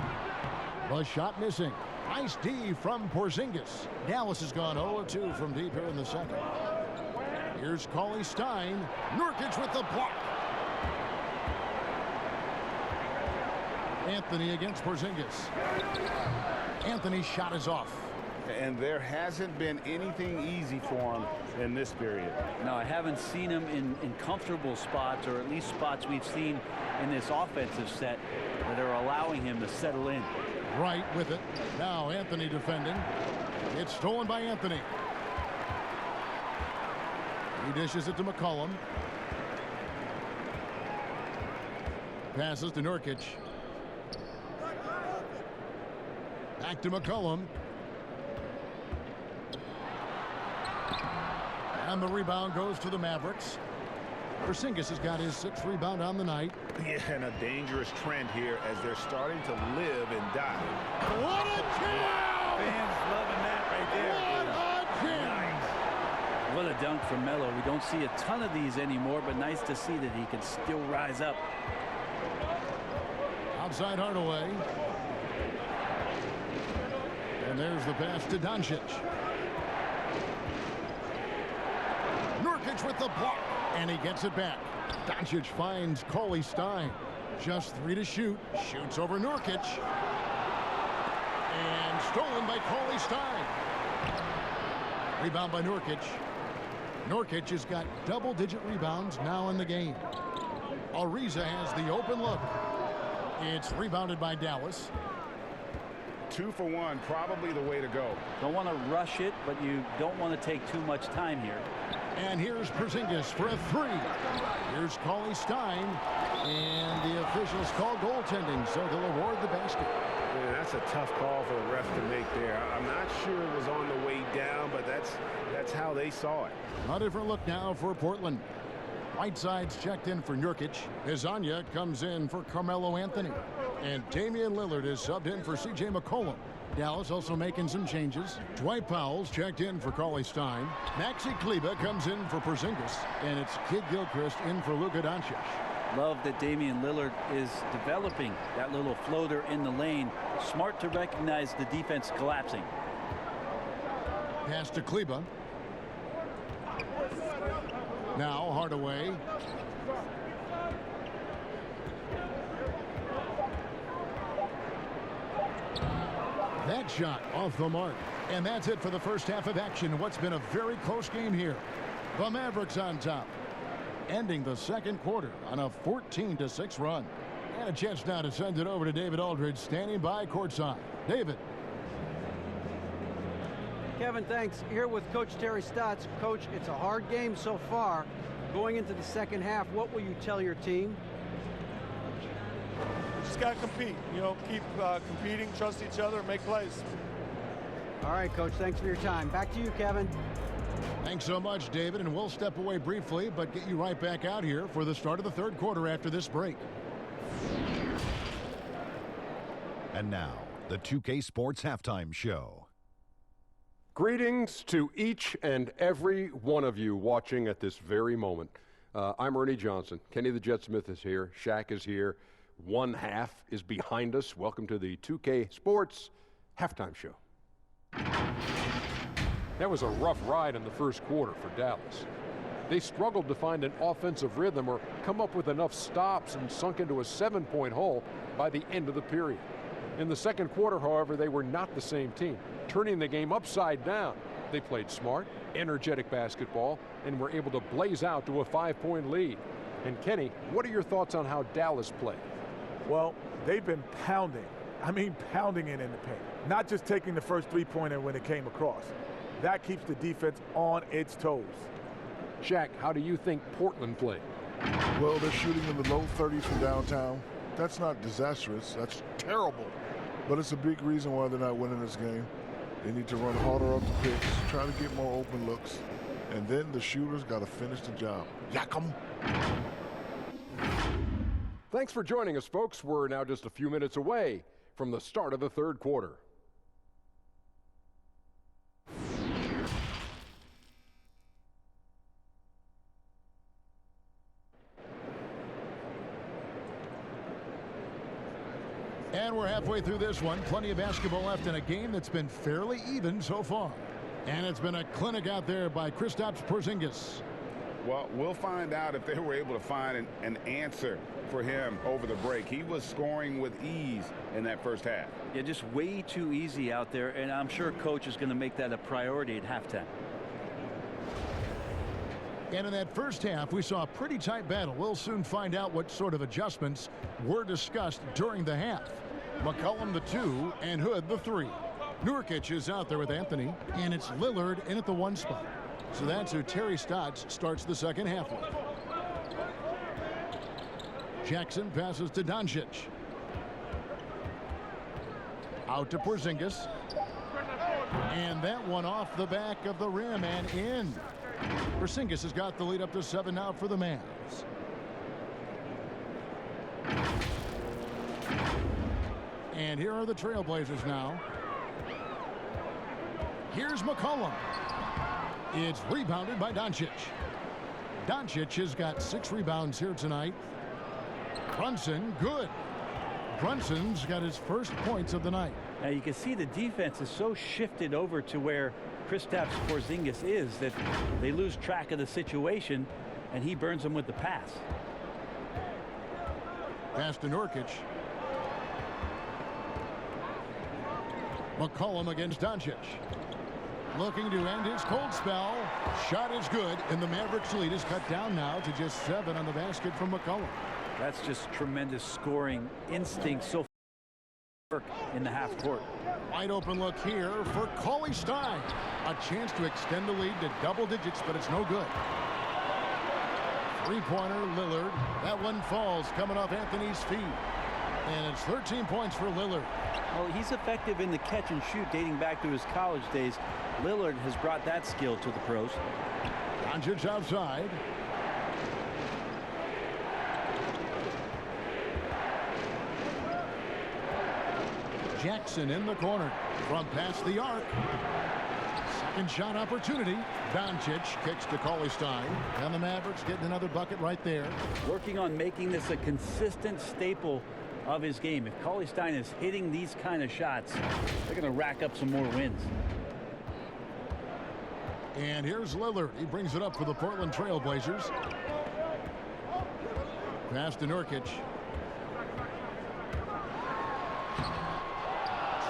The shot missing. Nice D from Porzingis. Dallas has gone 0-2 from deep here in the second. Here's Cauley Stein. Nurkic with the block. Anthony against Porzingis. Anthony's shot is off. And there hasn't been anything easy for him in this period. No, I haven't seen him in comfortable spots, or at least spots we've seen in this offensive set that are allowing him to settle in. Right with it. Now Anthony defending. It's stolen by Anthony. He dishes it to McCollum. Passes to Nurkic. Back to McCollum. And the rebound goes to the Mavericks. Porzingis has got his 6th rebound on the night. Yeah, and a dangerous trend here as they're starting to live and die. What a jam! Fans loving that right there. What a jam! What a dunk from Melo. We don't see a ton of these anymore, but nice to see that he can still rise up. Outside Hardaway. And there's the pass to Doncic. Nurkic with the block. And he gets it back. Doncic finds Cauley Stein. Just 3 to shoot. Shoots over Nurkic. And stolen by Cauley Stein. Rebound by Nurkic. Nurkic has got double-digit rebounds now in the game. Ariza has the open look. It's rebounded by Dallas. 2 for 1, probably the way to go. Don't want to rush it, but you don't want to take too much time here. And here's Porzingis for a 3. Here's Cauley Stein. And the officials call goaltending, so they'll award the basket. Yeah, that's a tough call for the ref to make there. I'm not sure it was on the way down, but that's how they saw it. A different look now for Portland. Whiteside's checked in for Nurkic. Hezonja comes in for Carmelo Anthony. And Damian Lillard is subbed in for C.J. McCollum. Dallas also making some changes. Dwight Powell's checked in for Cauley Stein. Maxi Kleber comes in for Porzingis. And it's Kid Gilchrist in for Luka Doncic. Love that Damian Lillard is developing that little floater in the lane. Smart to recognize the defense collapsing. Pass to Kleber. Now Hardaway. That shot off the mark. And that's it for the first half of action. What's been a very close game here. The Mavericks on top, ending the second quarter on a 14-6 run. And a chance now to send it over to David Aldridge, standing by courtside. David. Kevin, thanks. Here with Coach Terry Stotts. Coach, it's a hard game so far. Going into the second half, what will you tell your team? Just got to compete. You know, keep competing, trust each other, make plays. All right, Coach, thanks for your time. Back to you, Kevin. Thanks so much, David, and we'll step away briefly, but get you right back out here for the start of the third quarter after this break. And now, the 2K Sports Halftime Show. Greetings to each and every one of you watching at this very moment. I'm Ernie Johnson. Kenny the Jet Smith is here. Shaq is here. One half is behind us. Welcome to the 2K Sports Halftime Show. That was a rough ride in the first quarter for Dallas. They struggled to find an offensive rhythm or come up with enough stops and sunk into a 7-point hole by the end of the period. In the second quarter, however, they were not the same team, turning the game upside down. They played smart, energetic basketball, and were able to blaze out to a 5-point lead. And Kenny, what are your thoughts on how Dallas played? Well, they've been pounding. I mean, pounding it in the paint. Not just taking the first three-pointer when it came across. That keeps the defense on its toes. Shaq, how do you think Portland played? Well, they're shooting in the low 30s from downtown. That's not disastrous. That's terrible. But it's a big reason why they're not winning this game. They need to run harder off the picks, try to get more open looks, and then the shooters got to finish the job. Yak 'em. Thanks for joining us, folks. We're now just a few minutes away from the start of the third quarter. And we're halfway through this one. Plenty of basketball left in a game that's been fairly even so far. And it's been a clinic out there by Kristaps Porzingis. Well, we'll find out if they were able to find an answer for him over the break. He was scoring with ease in that first half. Yeah, just way too easy out there, and I'm sure coach is going to make that a priority at halftime. And in that first half, we saw a pretty tight battle. We'll soon find out what sort of adjustments were discussed during the half. McCollum the 2 and Hood the 3. Nurkic is out there with Anthony, and it's Lillard in at the 1 spot. So that's who Terry Stotts starts the second half with. Jackson passes to Doncic. Out to Porzingis. And that one off the back of the rim and in. Porzingis has got the lead up to 7 now for the Mavs. And here are the Trailblazers now. Here's McCollum. It's rebounded by Doncic. Doncic has got 6 rebounds here tonight. Brunson, good. Brunson's got his first points of the night. Now you can see the defense is so shifted over to where Kristaps Porzingis is that they lose track of the situation, and he burns them with the pass. Pass to Nurkic. McCollum against Doncic. Looking to end his cold spell. Shot is good, and the Mavericks lead is cut down now to just 7 on the basket from McCollum. That's just tremendous scoring instinct so far in the half court. Wide open look here for Cauley Stein. A chance to extend the lead to double digits, but it's no good. Three-pointer, Lillard. That one falls coming off Anthony's feet. And it's 13 points for Lillard. Well, he's effective in the catch and shoot dating back to his college days. Lillard has brought that skill to the pros. Doncic outside. Jackson in the corner from past the arc. Second shot opportunity. Doncic kicks to Cauley Stein. And the Mavericks getting another bucket right there. Working on making this a consistent staple of his game. If Cauley Stein is hitting these kind of shots, they're going to rack up some more wins. And here's Lillard. He brings it up for the Portland Trailblazers. Pass to Nurkic.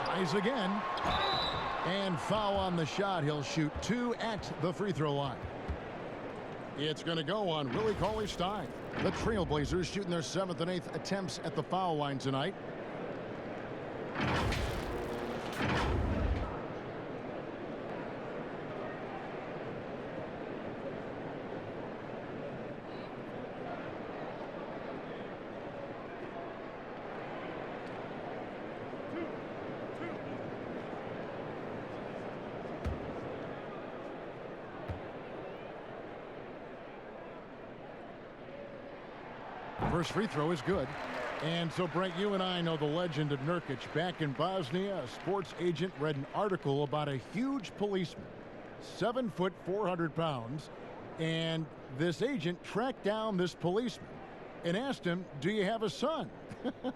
Tries again. And foul on the shot. He'll shoot 2 at the free throw line. It's going to go on Willie Cauley Stein. The Trailblazers shooting their 7th and 8th attempts at the foul line tonight. First free throw is good. And so, Brent, you and I know the legend of Nurkic. Back in Bosnia, a sports agent read an article about a huge policeman, 7 foot, 400 pounds. And this agent tracked down this policeman and asked him, do you have a son?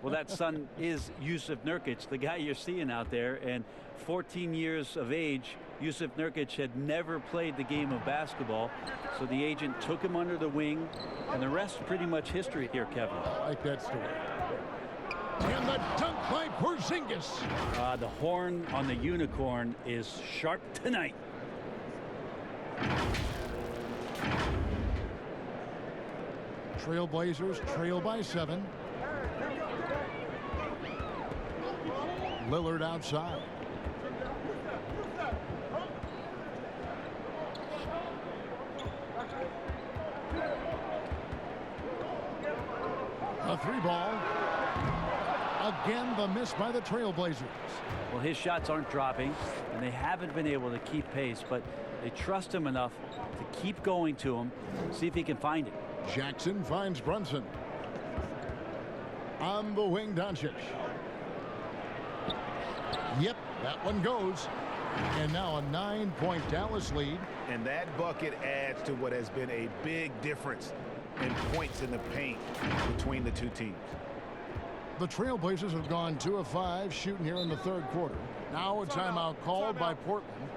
Well, that son is Jusuf Nurkic, the guy you're seeing out there. And 14 years of age, Jusuf Nurkic had never played the game of basketball. So the agent took him under the wing, and the rest pretty much history here, Kevin. I like that story. And the dunk by Porzingis. The horn on the unicorn is sharp tonight. Trailblazers trail by 7. Lillard outside. A 3-ball. Again, the miss by the Trailblazers. Well, his shots aren't dropping, and they haven't been able to keep pace, but they trust him enough to keep going to him, see if he can find it. Jackson finds Brunson. On the wing, Doncic. Yep, that one goes. And now a 9-point Dallas lead. And that bucket adds to what has been a big difference in points in the paint between the two teams. The Trailblazers have gone 2 of 5 shooting here in the third quarter. Now a timeout called by Portland.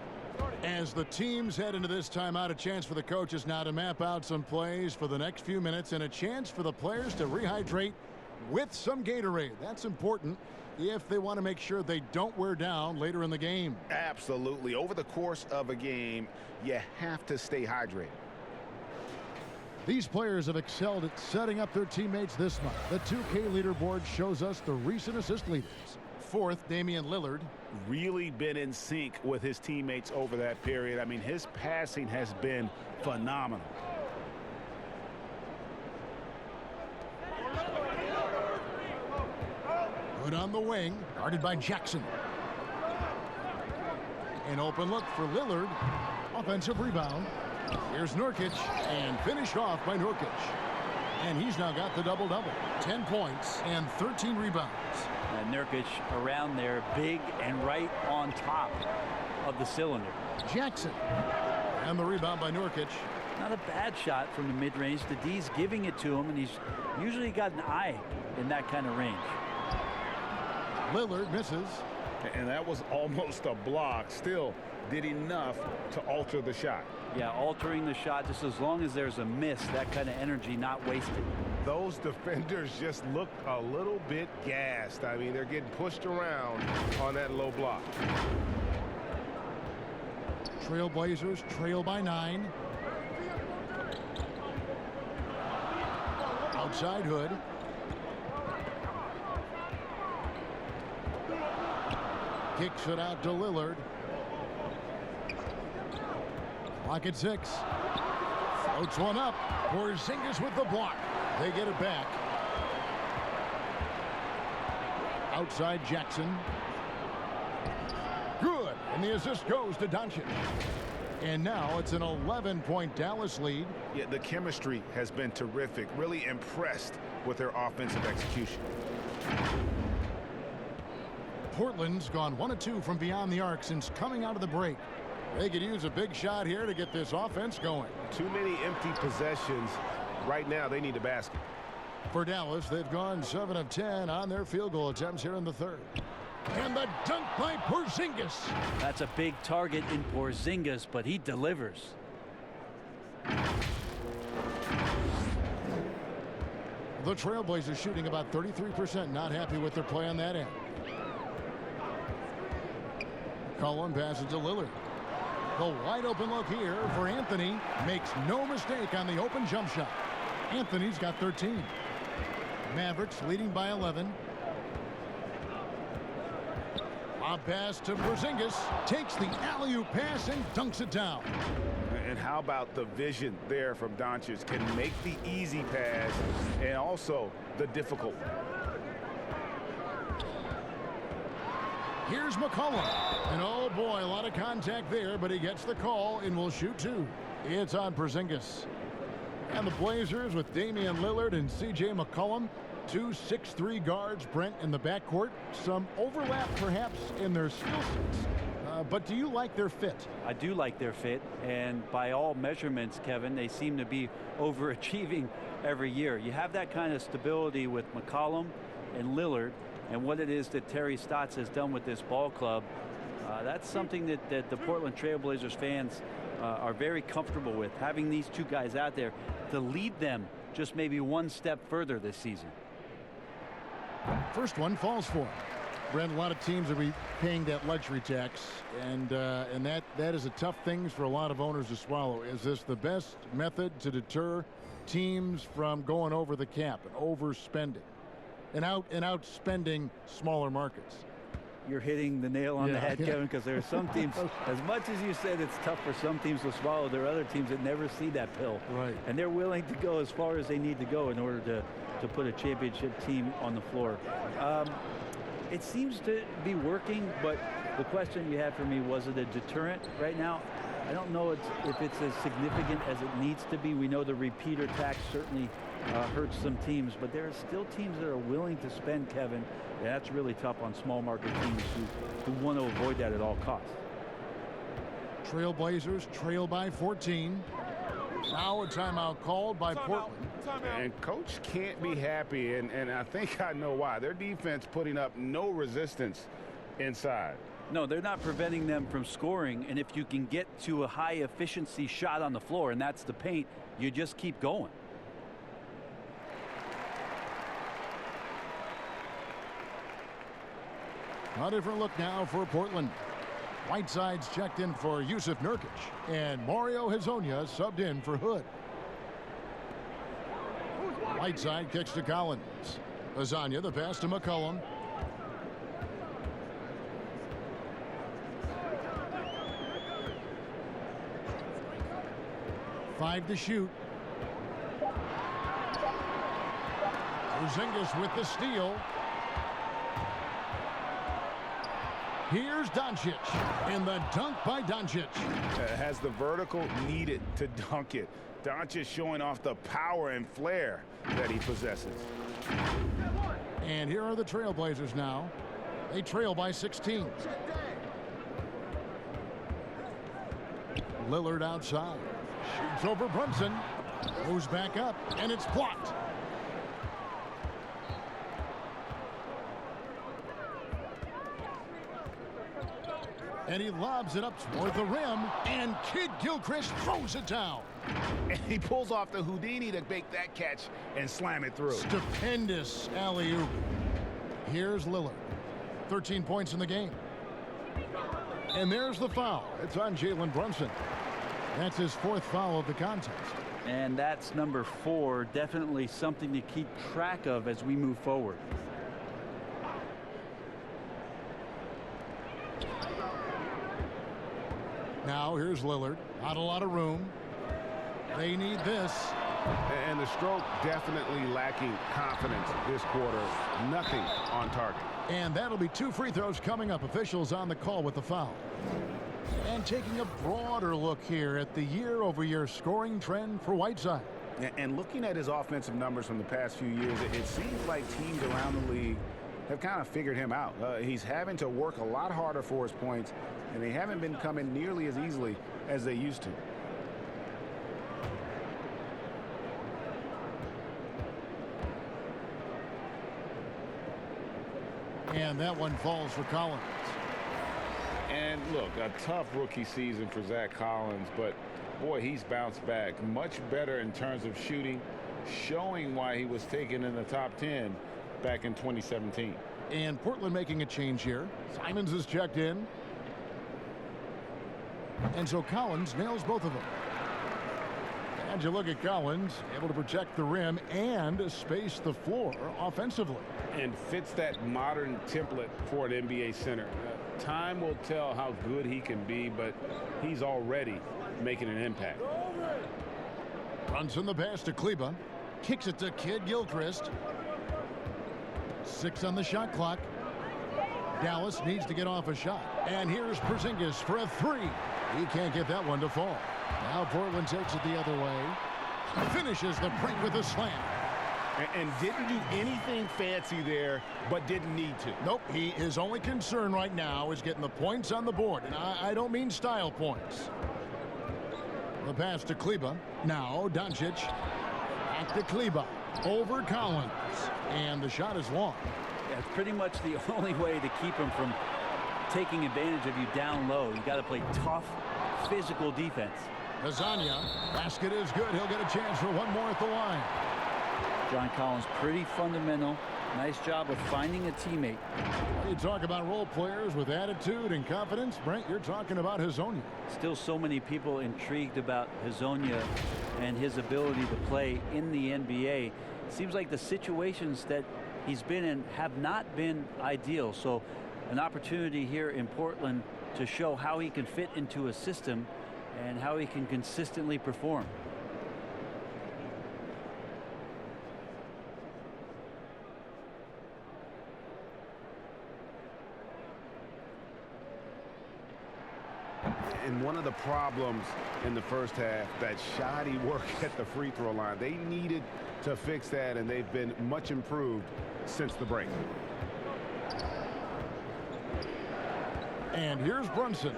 As the teams head into this timeout, a chance for the coaches now to map out some plays for the next few minutes and a chance for the players to rehydrate with some Gatorade. That's important if they want to make sure they don't wear down later in the game. Absolutely. Over the course of a game, you have to stay hydrated. These players have excelled at setting up their teammates this month. The 2K leaderboard shows us the recent assist leaders. 4th, Damian Lillard. Really been in sync with his teammates over that period. I mean, his passing has been phenomenal. Good on the wing, guarded by Jackson. An open look for Lillard. Offensive rebound. Here's Nurkic, and finished off by Nurkic. And he's now got the double-double. 10 points and 13 rebounds. Nurkic around there, big and right on top of the cylinder. Jackson. And the rebound by Nurkic. Not a bad shot from the mid-range. The D's giving it to him, and he's usually got an eye in that kind of range. Lillard misses. And that was almost a block. Still did enough to alter the shot. Yeah, altering the shot, just as long as there's a miss, that kind of energy not wasted. Those defenders just look a little bit gassed. I mean, they're getting pushed around on that low block. Trailblazers trail by 9. Outside Hood. Kicks it out to Lillard. Clock at 6. Floats one up. Porzingis with the block. They get it back. Outside Jackson. Good. And the assist goes to Doncic. And now it's an 11-point Dallas lead. Yeah, the chemistry has been terrific. Really impressed with their offensive execution. Portland's gone 1 of 2 from beyond the arc since coming out of the break. They could use a big shot here to get this offense going. Too many empty possessions. Right now, they need a basket. For Dallas, they've gone 7 of 10 on their field goal attempts here in the third. And the dunk by Porzingis. That's a big target in Porzingis, but he delivers. The Trailblazers shooting about 33%. Not happy with their play on that end. Cullen passes to Lillard. The wide open look here for Anthony. Makes no mistake on the open jump shot. Anthony's got 13. Mavericks leading by 11. A pass to Porzingis. Takes the alley-oop pass and dunks it down. And how about the vision there from Doncic? Can make the easy pass and also the difficult one. Here's McCollum. And oh boy, a lot of contact there, but he gets the call and will shoot 2. It's on Porzingis. And the Blazers with Damian Lillard and C.J. McCollum. 2 6'3" guards, Brent, in the backcourt. Some overlap perhaps in their skill sets. But do you like their fit? I do like their fit, and by all measurements, Kevin, they seem to be overachieving every year. You have that kind of stability with McCollum and Lillard, and what it is that Terry Stotts has done with this ball club. That's something that the Portland Trailblazers fans are very comfortable with, having these 2 guys out there to lead them just maybe 1 step further this season. First one falls for him. Brent, a lot of teams will be paying that luxury tax, and that is a tough thing for a lot of owners to swallow. Is this the best method to deter teams from going over the cap and overspending and outspending smaller markets? You're hitting the nail on the head, Kevin, because there are some teams, as much as you said it's tough for some teams to swallow, there are other teams that never see that pill. Right. And they're willing to go as far as they need to go in order to put a championship team on the floor. It seems to be working, but the question you had for me, was it a deterrent right now? I don't know if it's as significant as it needs to be. We know the repeater tax certainly hurts some teams, but there are still teams that are willing to spend, Kevin. And that's really tough on small market teams who want to avoid that at all costs. Trailblazers trail by 14. Now a timeout called by Portland. And coach can't be happy, and I think I know why. Their defense putting up no resistance inside. No, they're not preventing them from scoring, and if you can get to a high efficiency shot on the floor, and that's the paint, you just keep going. A different look now for Portland. Whiteside's checked in for Yusuf Nurkic, and Mario Hezonja subbed in for Hood. Whiteside kicks to Collins. Hezonja, the pass to McCollum. Five to shoot. Porzingis with the steal. Here's Doncic, and the dunk by Doncic. Has the vertical needed to dunk it. Doncic showing off the power and flair that he possesses. And here are the Trailblazers now. They trail by 16. Lillard outside. Shoots over Brunson. Goes back up, and it's blocked. And he lobs it up toward the rim, and Kid Gilchrist throws it down. And he pulls off the Houdini to make that catch and slam it through. Stupendous alley-oop. Here's Lillard. 13 points in the game. And there's the foul. It's on Jalen Brunson. That's his fourth foul of the contest. And that's number 4. Definitely something to keep track of as we move forward. Now here's Lillard. Not a lot of room. They need this. And the stroke definitely lacking confidence this quarter. Nothing on target. And that'll be 2 free throws coming up. Officials on the call with the foul. And taking a broader look here at the year-over-year scoring trend for Whiteside. And looking at his offensive numbers from the past few years, it seems like teams around the league have kind of figured him out. He's having to work a lot harder for his points, and they haven't been coming nearly as easily as they used to. And that one falls for Collins. And look, a tough rookie season for Zach Collins, but boy, he's bounced back much better in terms of shooting, showing why he was taken in the top 10 back in 2017. And Portland making a change here. Simons is checked in. And so Collins nails both of them. And you look at Collins, able to protect the rim and space the floor offensively. And fits that modern template for an NBA center. Time will tell how good he can be, but he's already making an impact. Brunson the pass to Kleba. Kicks it to Kid Gilchrist. 6 on the shot clock. Dallas needs to get off a shot. And here's Porzingis for a 3. He can't get that one to fall. Now Portland takes it the other way. Finishes the break with a slam. And didn't do anything fancy there, but didn't need to. Nope, his only concern right now is getting the points on the board. And I don't mean style points. The pass to Kleba. Now Doncic. Back to Kleba. Over Collins. And the shot is long. Yeah, it's pretty much the only way to keep him from taking advantage of you down low. You got to play tough, physical defense. Hezonja. Basket is good. He'll get a chance for one more at the line. John Collins, pretty fundamental. Nice job of finding a teammate. You talk about role players with attitude and confidence. Brent, you're talking about Hezonja. Still so many people intrigued about Hezonja and his ability to play in the NBA. Seems like the situations that he's been in have not been ideal. So an opportunity here in Portland to show how he can fit into a system and how he can consistently perform. And one of the problems in the first half, that shoddy work at the free throw line. They needed to fix that, and they've been much improved since the break. And here's Brunson.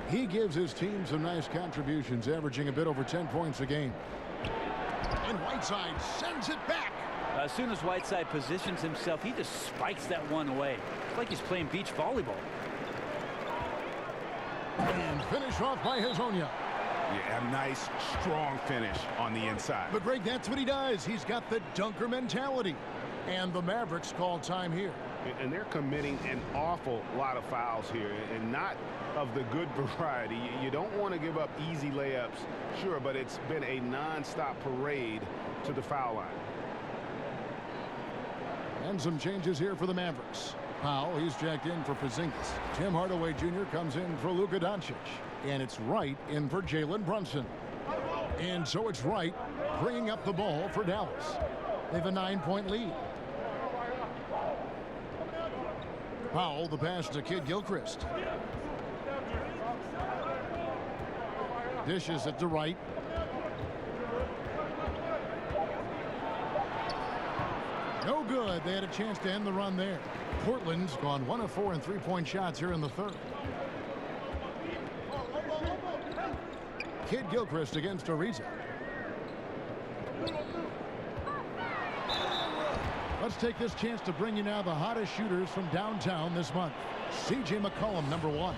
He gives his team some nice contributions, averaging a bit over 10 points a game. And Whiteside sends it back. As soon as Whiteside positions himself, he just spikes that one away. It's like he's playing beach volleyball. And finish off by Hazonia. Yeah, a nice, strong finish on the inside. But Greg, that's what he does. He's got the dunker mentality. And the Mavericks call time here. And they're committing an awful lot of fouls here, and not of the good variety. You don't want to give up easy layups, sure, but it's been a non-stop parade to the foul line. And some changes here for the Mavericks. Powell, he's jacked in for Porzingis. Tim Hardaway Jr. comes in for Luka Doncic. And it's Wright in for Jalen Brunson. And so it's Wright bringing up the ball for Dallas. They have a 9-point lead. Powell, the pass to Kid Gilchrist. Dishes it to Wright. No good. They had a chance to end the run there. Portland's gone 1 of 4 in three-point shots here in the third. Kid Gilchrist against Ariza. Let's take this chance to bring you now the hottest shooters from downtown this month. C.J. McCollum, number 1.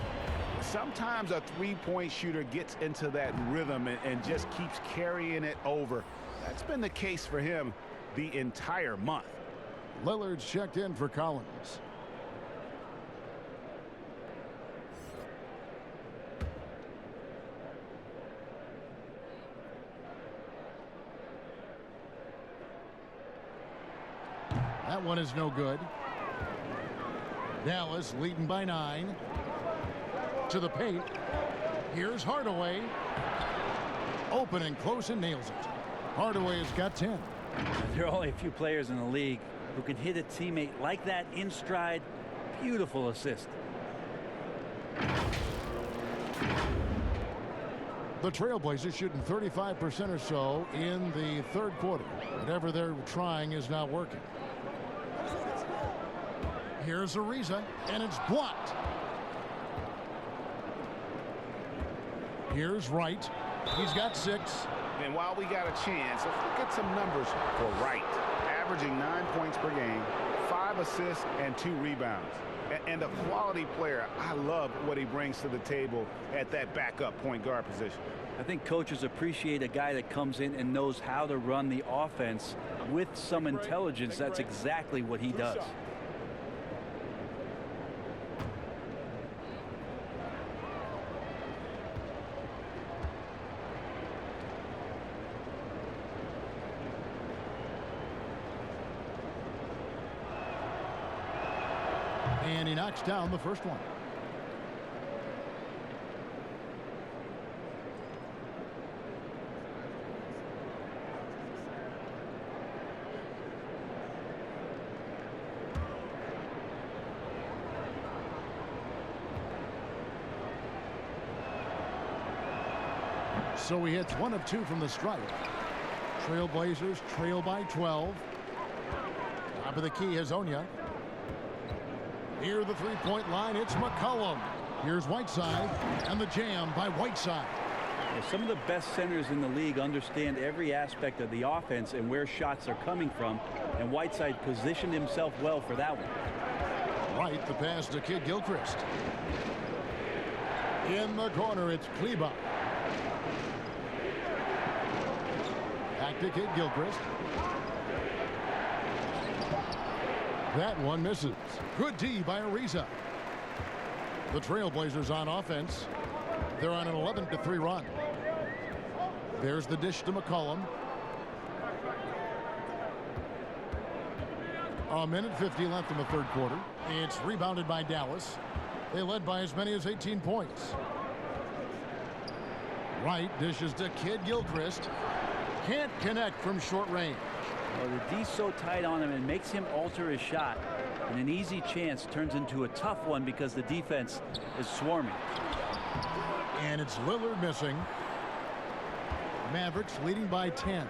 Sometimes a three-point shooter gets into that rhythm and just keeps carrying it over. That's been the case for him the entire month. Lillard's checked in for Collins. That one is no good. Dallas leading by 9. To the paint. Here's Hardaway. Open and close and nails it. Hardaway has got 10. There are only a few players in the league who can hit a teammate like that in stride. Beautiful assist. The Trailblazers shooting 35% or so in the third quarter. Whatever they're trying is not working. Here's Ariza, and it's blocked. Here's Wright. He's got 6. And while we got a chance, let's look at some numbers for Wright. Averaging 9 points per game, 5 assists, and 2 rebounds. And a quality player. I love what he brings to the table at that backup point guard position. I think coaches appreciate a guy that comes in and knows how to run the offense with some intelligence. That's exactly what he does. And he knocks down the first one. So he hits 1 of 2 from the stripe. Trailblazers trail by 12. Top of the key, Hazonia. Near the three-point line, it's McCollum. Here's Whiteside, and the jam by Whiteside. Yeah, some of the best centers in the league understand every aspect of the offense and where shots are coming from, and Whiteside positioned himself well for that one. Right, the pass to Kid Gilchrist. In the corner, it's Kleba. Back to Kid Gilchrist. That one misses. Good D by Ariza. The Trailblazers on offense. They're on an 11-3 run. There's the dish to McCollum. A minute 50 left in the third quarter. It's rebounded by Dallas. They led by as many as 18 points. Wright dishes to Kid Gilchrist. Can't connect from short range. Well, the D's so tight on him and makes him alter his shot. And an easy chance turns into a tough one because the defense is swarming. And it's Lillard missing. Mavericks leading by 10.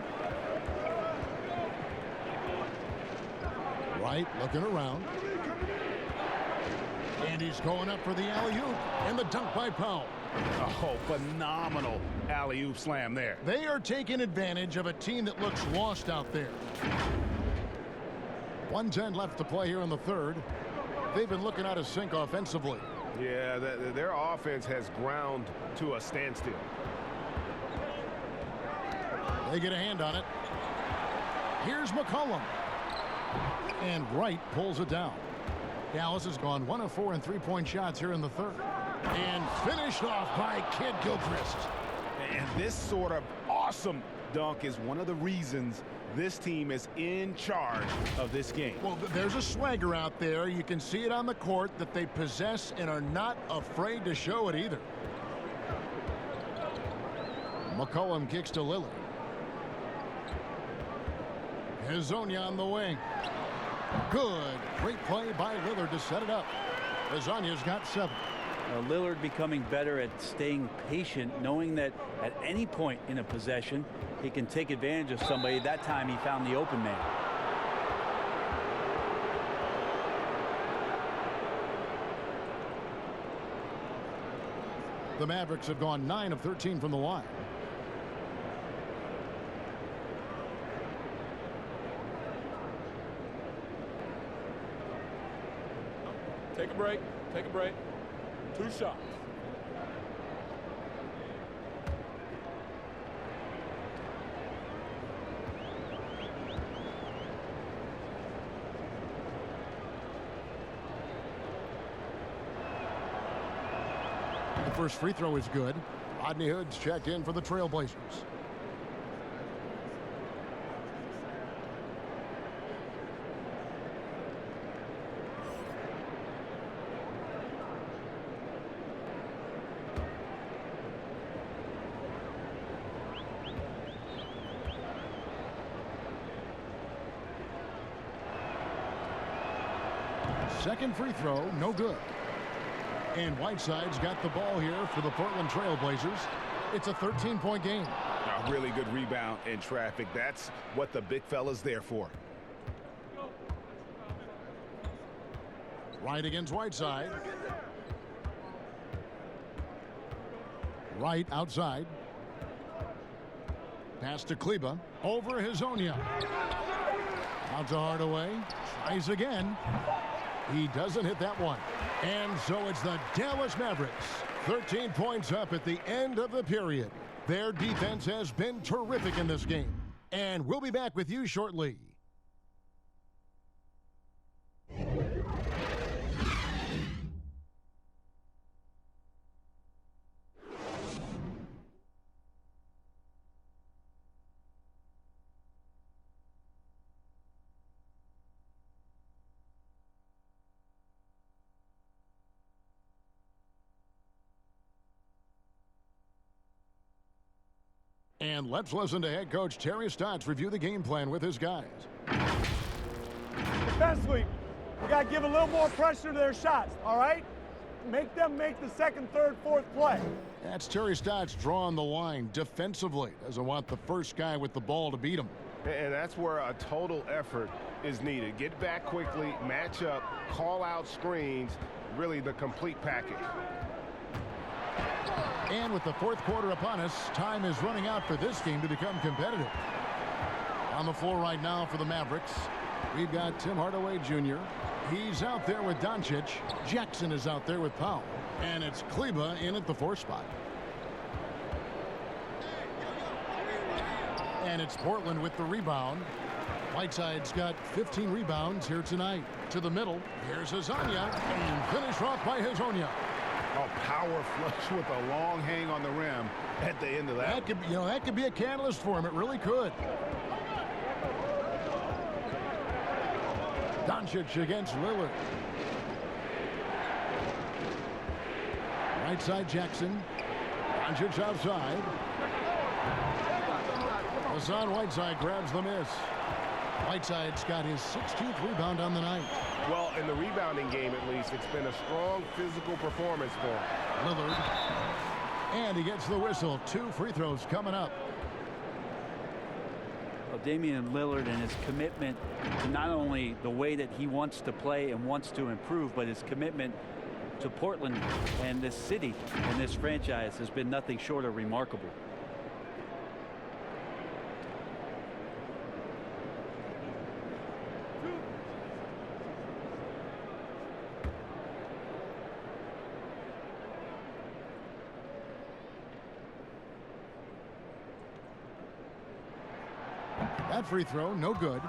Wright looking around. And he's going up for the alley-oop. And the dunk by Powell. Oh, phenomenal alley-oop slam there. They are taking advantage of a team that looks lost out there. 1:10 left to play here in the third. They've been looking out of sync offensively. Yeah, their offense has ground to a standstill. They get a hand on it. Here's McCollum. And Wright pulls it down. Dallas has gone 1 of 4 in three-point shots here in the third. And finished off by Kid Gilchrist. And this sort of awesome dunk is one of the reasons this team is in charge of this game. Well, there's a swagger out there. You can see it on the court that they possess and are not afraid to show it either. McCollum kicks to Lillard. Hezonja on the wing. Good. Great play by Lillard to set it up. Hezonja's got 7. Lillard becoming better at staying patient, knowing that at any point in a possession, he can take advantage of somebody. That time he found the open man. The Mavericks have gone 9 of 13 from the line. Take a break. Take a break. 2 shots. The first free throw is good. Rodney Hood's checked in for the Trailblazers. Second free throw, no good. And Whiteside's got the ball here for the Portland Trailblazers. It's a 13-point game. A really good rebound in traffic. That's what the big fella's there for. Right against Whiteside. Right outside. Pass to Kleba. Over Hezonja. Out to Hardaway. Tries again. He doesn't hit that one. And so it's the Dallas Mavericks. 13 points up at the end of the period. Their defense has been terrific in this game. And we'll be back with you shortly. And let's listen to head coach Terry Stotts review the game plan with his guys. Defensively, we got to give a little more pressure to their shots, all right? Make them make the second, third, fourth play. That's Terry Stotts drawing the line defensively. Doesn't want the first guy with the ball to beat him. And that's where a total effort is needed. Get back quickly, match up, call out screens, really the complete package. And with the fourth quarter upon us, time is running out for this game to become competitive. On the floor right now for the Mavericks, we've got Tim Hardaway Jr. He's out there with Doncic. Jackson is out there with Powell. And it's Kleba in at the 4 spot. And it's Portland with the rebound. Whiteside's got 15 rebounds here tonight. To the middle, here's Hezonja, and finished off by Hezonja. A power flush with a long hang on the rim at the end of that. That could be a catalyst for him. It really could. Doncic against Lillard. Right side Jackson. Doncic outside. Hassan Whiteside grabs the miss. Whiteside's got his 16th rebound on the night. Well, in the rebounding game at least, it's been a strong physical performance for him. Lillard. And he gets the whistle. 2 free throws coming up. Well, Damian Lillard and his commitment to not only the way that he wants to play and wants to improve, but his commitment to Portland and this city and this franchise has been nothing short of remarkable. That free throw, no good.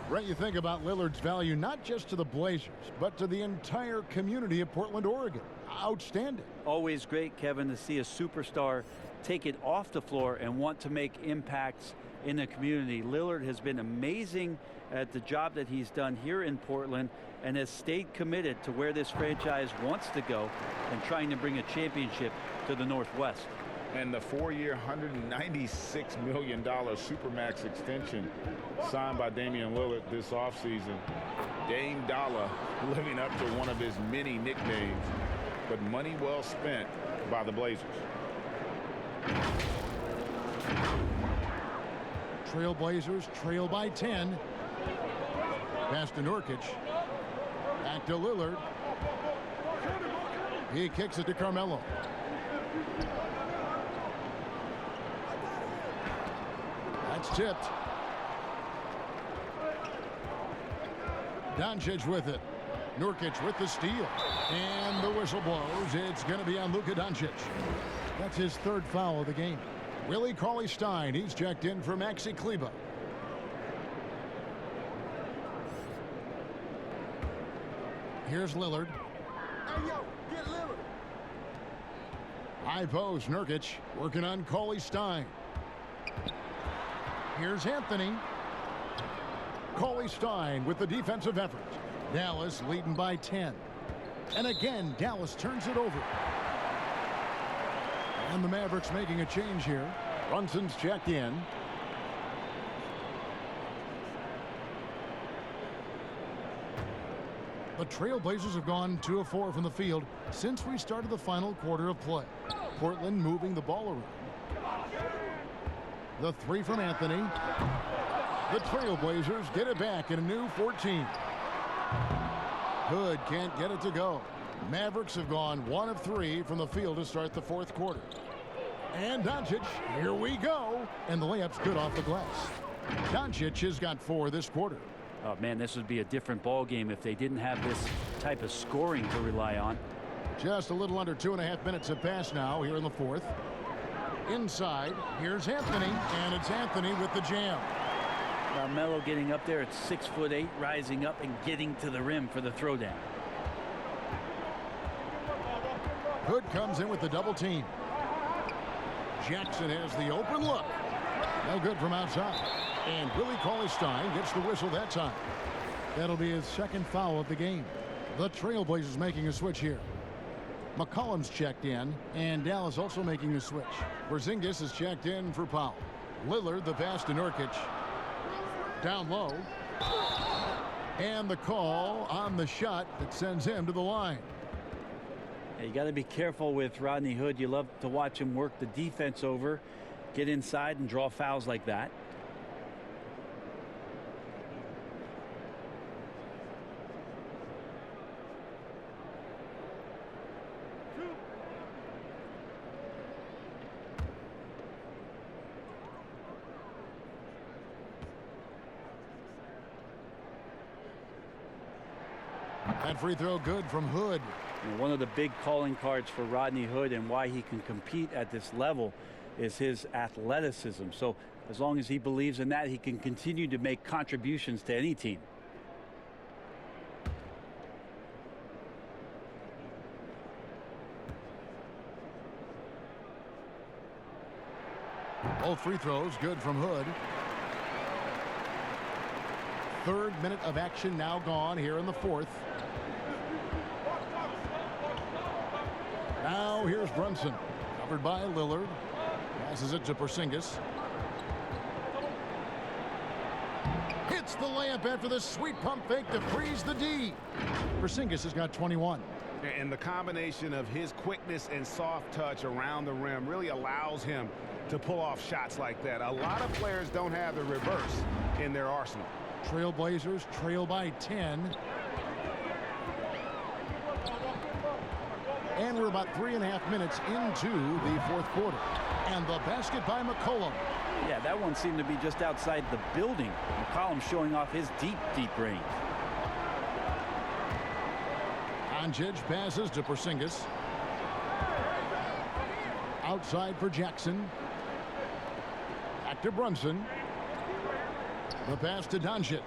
Brett, you think about Lillard's value not just to the Blazers, but to the entire community of Portland, Oregon. Outstanding. Always great, Kevin, to see a superstar take it off the floor and want to make impacts in the community. Lillard has been amazing at the job that he's done here in Portland and has stayed committed to where this franchise wants to go and trying to bring a championship to the Northwest. And the 4-year, $196 million Supermax extension signed by Damian Lillard this offseason. Dame Dollar living up to one of his many nicknames, but money well spent by the Blazers. Trailblazers trail by 10. Pass to Nurkic. Back to Lillard. He kicks it to Carmelo. That's tipped. Doncic with it. Nurkic with the steal. And the whistle blows. It's going to be on Luka Doncic. That's his third foul of the game. Willie Cauley-Stein, he's checked in for Maxi Kleber. Here's Lillard. Hey, yo, get Lillard. High post, Nurkic working on Cauley-Stein. Here's Anthony. Cauley-Stein with the defensive effort. Dallas leading by 10. And again, Dallas turns it over. And the Mavericks making a change here. Brunson's checked in. The Trailblazers have gone 2 of 4 from the field since we started the final quarter of play. Portland moving the ball around. The three from Anthony. The Trailblazers get it back in a new 14. Hood can't get it to go. Mavericks have gone 1 of 3 from the field to start the fourth quarter. And Doncic, here we go. And the layup's good off the glass. Doncic has got 4 this quarter. Oh, man, this would be a different ball game if they didn't have this type of scoring to rely on. Just a little under 2.5 minutes have passed now here in the fourth. Inside, here's Anthony, and it's Anthony with the jam. Melo getting up there at 6'8", rising up and getting to the rim for the throwdown. Hood comes in with the double team. Jackson has the open look. No good from outside. And Willie Cauley-Stein gets the whistle that time. That'll be his second foul of the game. The Trailblazers making a switch here. McCollum's checked in, and Dallas also making a switch. Porzingis is checked in for Powell. Lillard, the pass to Nurkic. Down low. And the call on the shot that sends him to the line. You got to be careful with Rodney Hood. You love to watch him work the defense over, get inside and draw fouls like that. That free throw good from Hood. One of the big calling cards for Rodney Hood and why he can compete at this level is his athleticism. So as long as he believes in that, he can continue to make contributions to any team. Both free throws good from Hood. Third minute of action now gone here in the fourth. Now here's Brunson, covered by Lillard. Passes it to Porzingis. Hits the layup after the sweet pump fake to freeze the D. Porzingis has got 21. And the combination of his quickness and soft touch around the rim really allows him to pull off shots like that. A lot of players don't have the reverse in their arsenal. Trailblazers trail by 10. And we're about 3.5 minutes into the fourth quarter. And the basket by McCollum. Yeah, that one seemed to be just outside the building. McCollum showing off his deep range. Doncic passes to Porzingis. Outside for Jackson. Back to Brunson. The pass to Doncic.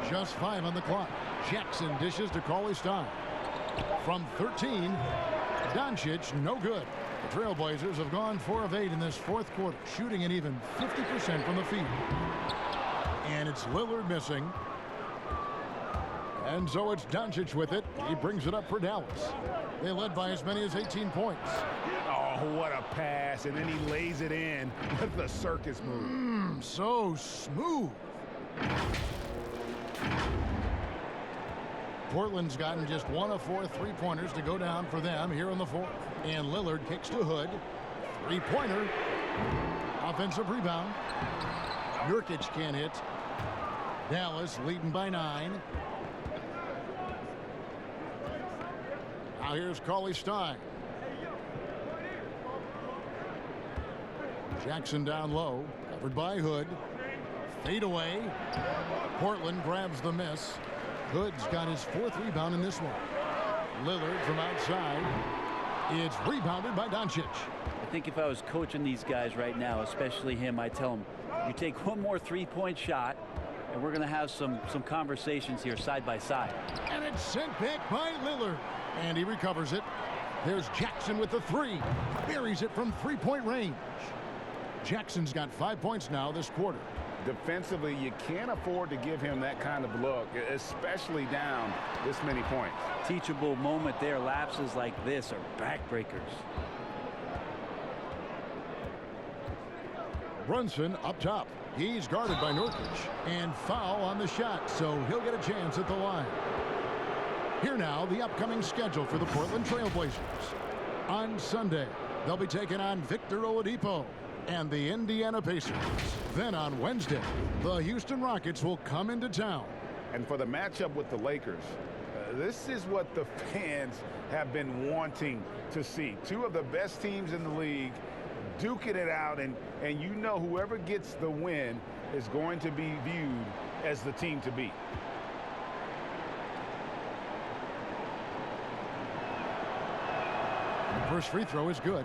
Just 5 on the clock. Jackson dishes to Cauley-Stein. From 13, Doncic, no good. The Trailblazers have gone 4 of 8 in this fourth quarter, shooting an even 50% from the field. And it's Lillard missing. And so it's Doncic with it. He brings it up for Dallas. They led by as many as 18 points. Oh, what a pass. And then he lays it in with the circus move. So smooth. Portland's gotten just 1 of 4 three-pointers to go down for them here in the fourth. And Lillard kicks to Hood. Three-pointer. Offensive rebound. Nurkic can't hit. Dallas leading by 9. Now here's Cauley-Stein. Jackson down low. Covered by Hood. Fade away. Portland grabs the miss. Hood's got his 4th rebound in this one. Lillard from outside. It's rebounded by Doncic. I think if I was coaching these guys right now, especially him, I'd tell him, you take one more three-point shot, and we're going to have some conversations here side by side. And it's sent back by Lillard. And he recovers it. There's Jackson with the 3. Buries it from three-point range. Jackson's got 5 points now this quarter. Defensively, you can't afford to give him that kind of look, especially down this many points. Teachable moment there. Lapses like this are backbreakers. Brunson up top. He's guarded by Nurkic. And foul on the shot, so he'll get a chance at the line. Here now, the upcoming schedule for the Portland Trailblazers. On Sunday, they'll be taking on Victor Oladipo and the Indiana Pacers. Then on Wednesday, the Houston Rockets will come into town. And for the matchup with the Lakers, this is what the fans have been wanting to see. 2 of the best teams in the league duking it out, and you know whoever gets the win is going to be viewed as the team to beat. First free throw is good.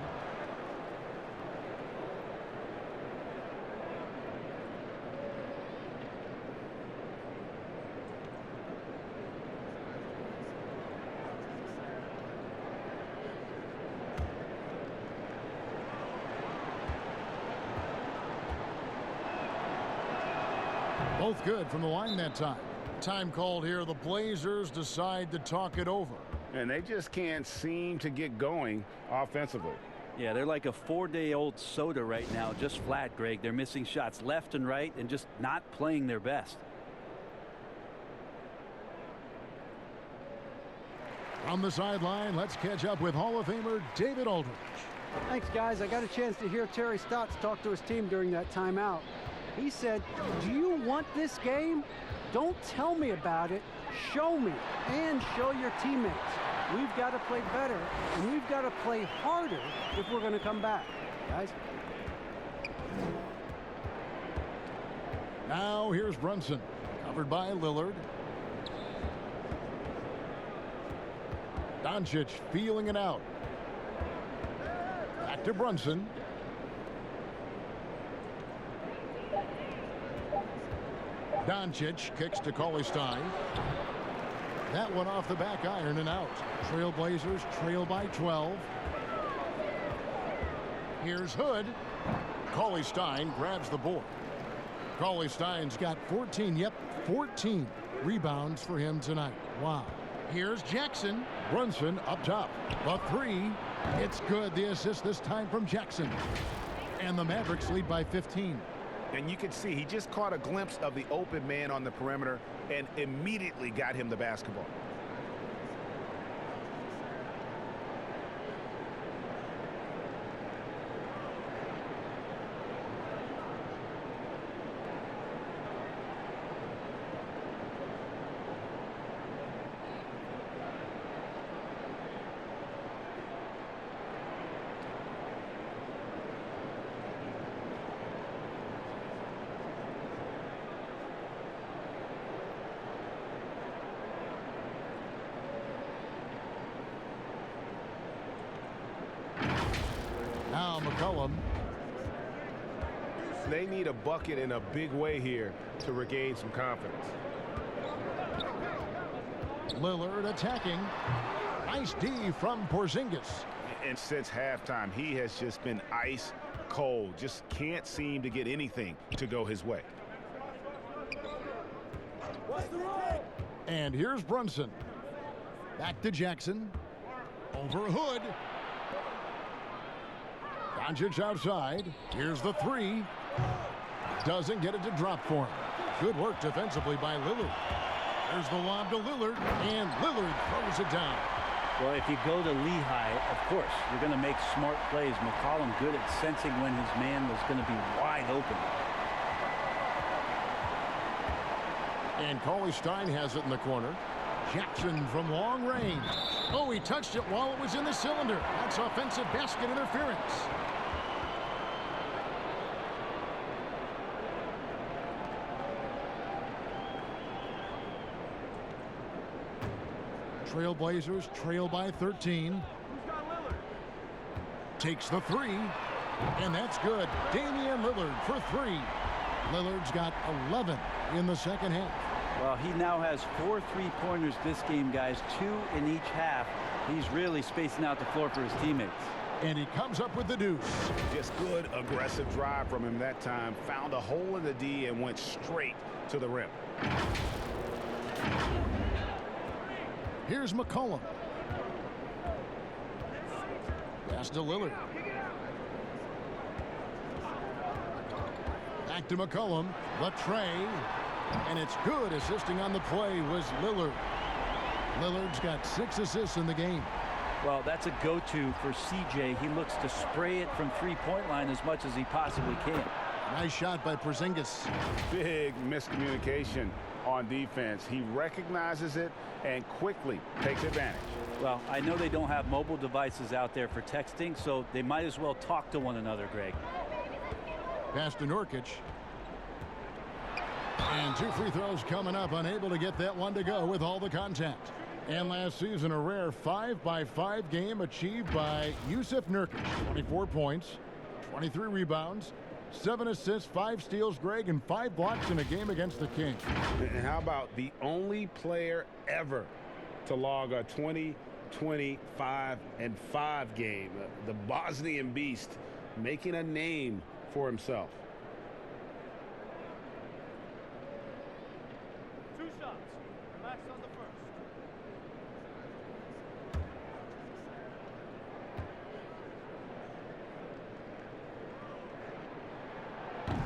Both good from the line that time. Time called here. The Blazers decide to talk it over. And they just can't seem to get going offensively. Yeah, they're like a 4-day-old soda right now, just flat, Greg. They're missing shots left and right and just not playing their best. On the sideline, let's catch up with Hall of Famer David Aldridge. Thanks, guys. I got a chance to hear Terry Stotts talk to his team during that timeout. He said, do you want this game? Don't tell me about it. Show me and show your teammates. We've got to play better, and we've got to play harder if we're going to come back, guys. Now here's Brunson, covered by Lillard. Doncic feeling it out. Back to Brunson. Doncic kicks to Cauley-Stein. That one off the back iron and out. Trailblazers trail by 12. Here's Hood. Cauley-Stein grabs the board. Cauley-Stein's got 14 rebounds for him tonight. Wow. Here's Jackson. Brunson up top. The 3. It's good. The assist this time from Jackson. And the Mavericks lead by 15. And you can see he just caught a glimpse of the open man on the perimeter and immediately got him the basketball. Now McCollum. They need a bucket in a big way here to regain some confidence. Lillard attacking. Nice D from Porzingis. And since halftime, he has just been ice cold. Just can't seem to get anything to go his way. And here's Brunson. Back to Jackson. Over Hood. Doncic outside. Here's the three. Doesn't get it to drop for him. Good work defensively by Lillard. There's the lob to Lillard, and Lillard throws it down. Well, if you go to Lehigh, of course, you're going to make smart plays. McCollum good at sensing when his man was going to be wide open. And Cauley Stein has it in the corner. Jackson from long range. Oh, he touched it while it was in the cylinder. That's offensive basket interference. Trailblazers trail by 13. Takes the three, and that's good. Damian Lillard for three. Lillard's got 11 in the second half. Well, he now has 4 3-pointers this game, guys, 2 in each half. He's really spacing out the floor for his teammates. And he comes up with the deuce. Just good aggressive drive from him that time. Found a hole in the D and went straight to the rim. Here's McCollum. Pass to Lillard. Back to McCollum. The tray. And it's good. Assisting on the play was Lillard. Lillard's got 6 assists in the game. Well, that's a go-to for CJ. He looks to spray it from three-point line as much as he possibly can. Nice shot by Porzingis. Big miscommunication on defense. He recognizes it and quickly takes advantage. Well, I know they don't have mobile devices out there for texting, so they might as well talk to one another, Greg. Pass to Nurkic. And 2 free throws coming up. Unable to get that one to go with all the contact. And last season, a rare 5-by-5 game achieved by Yusuf Nurkic. 24 points, 23 rebounds, 7 assists, 5 steals, Greg, and 5 blocks in a game against the Kings. And how about the only player ever to log a 20, 25, and 5 game? The Bosnian Beast making a name for himself. 2 shots. Relax on the first.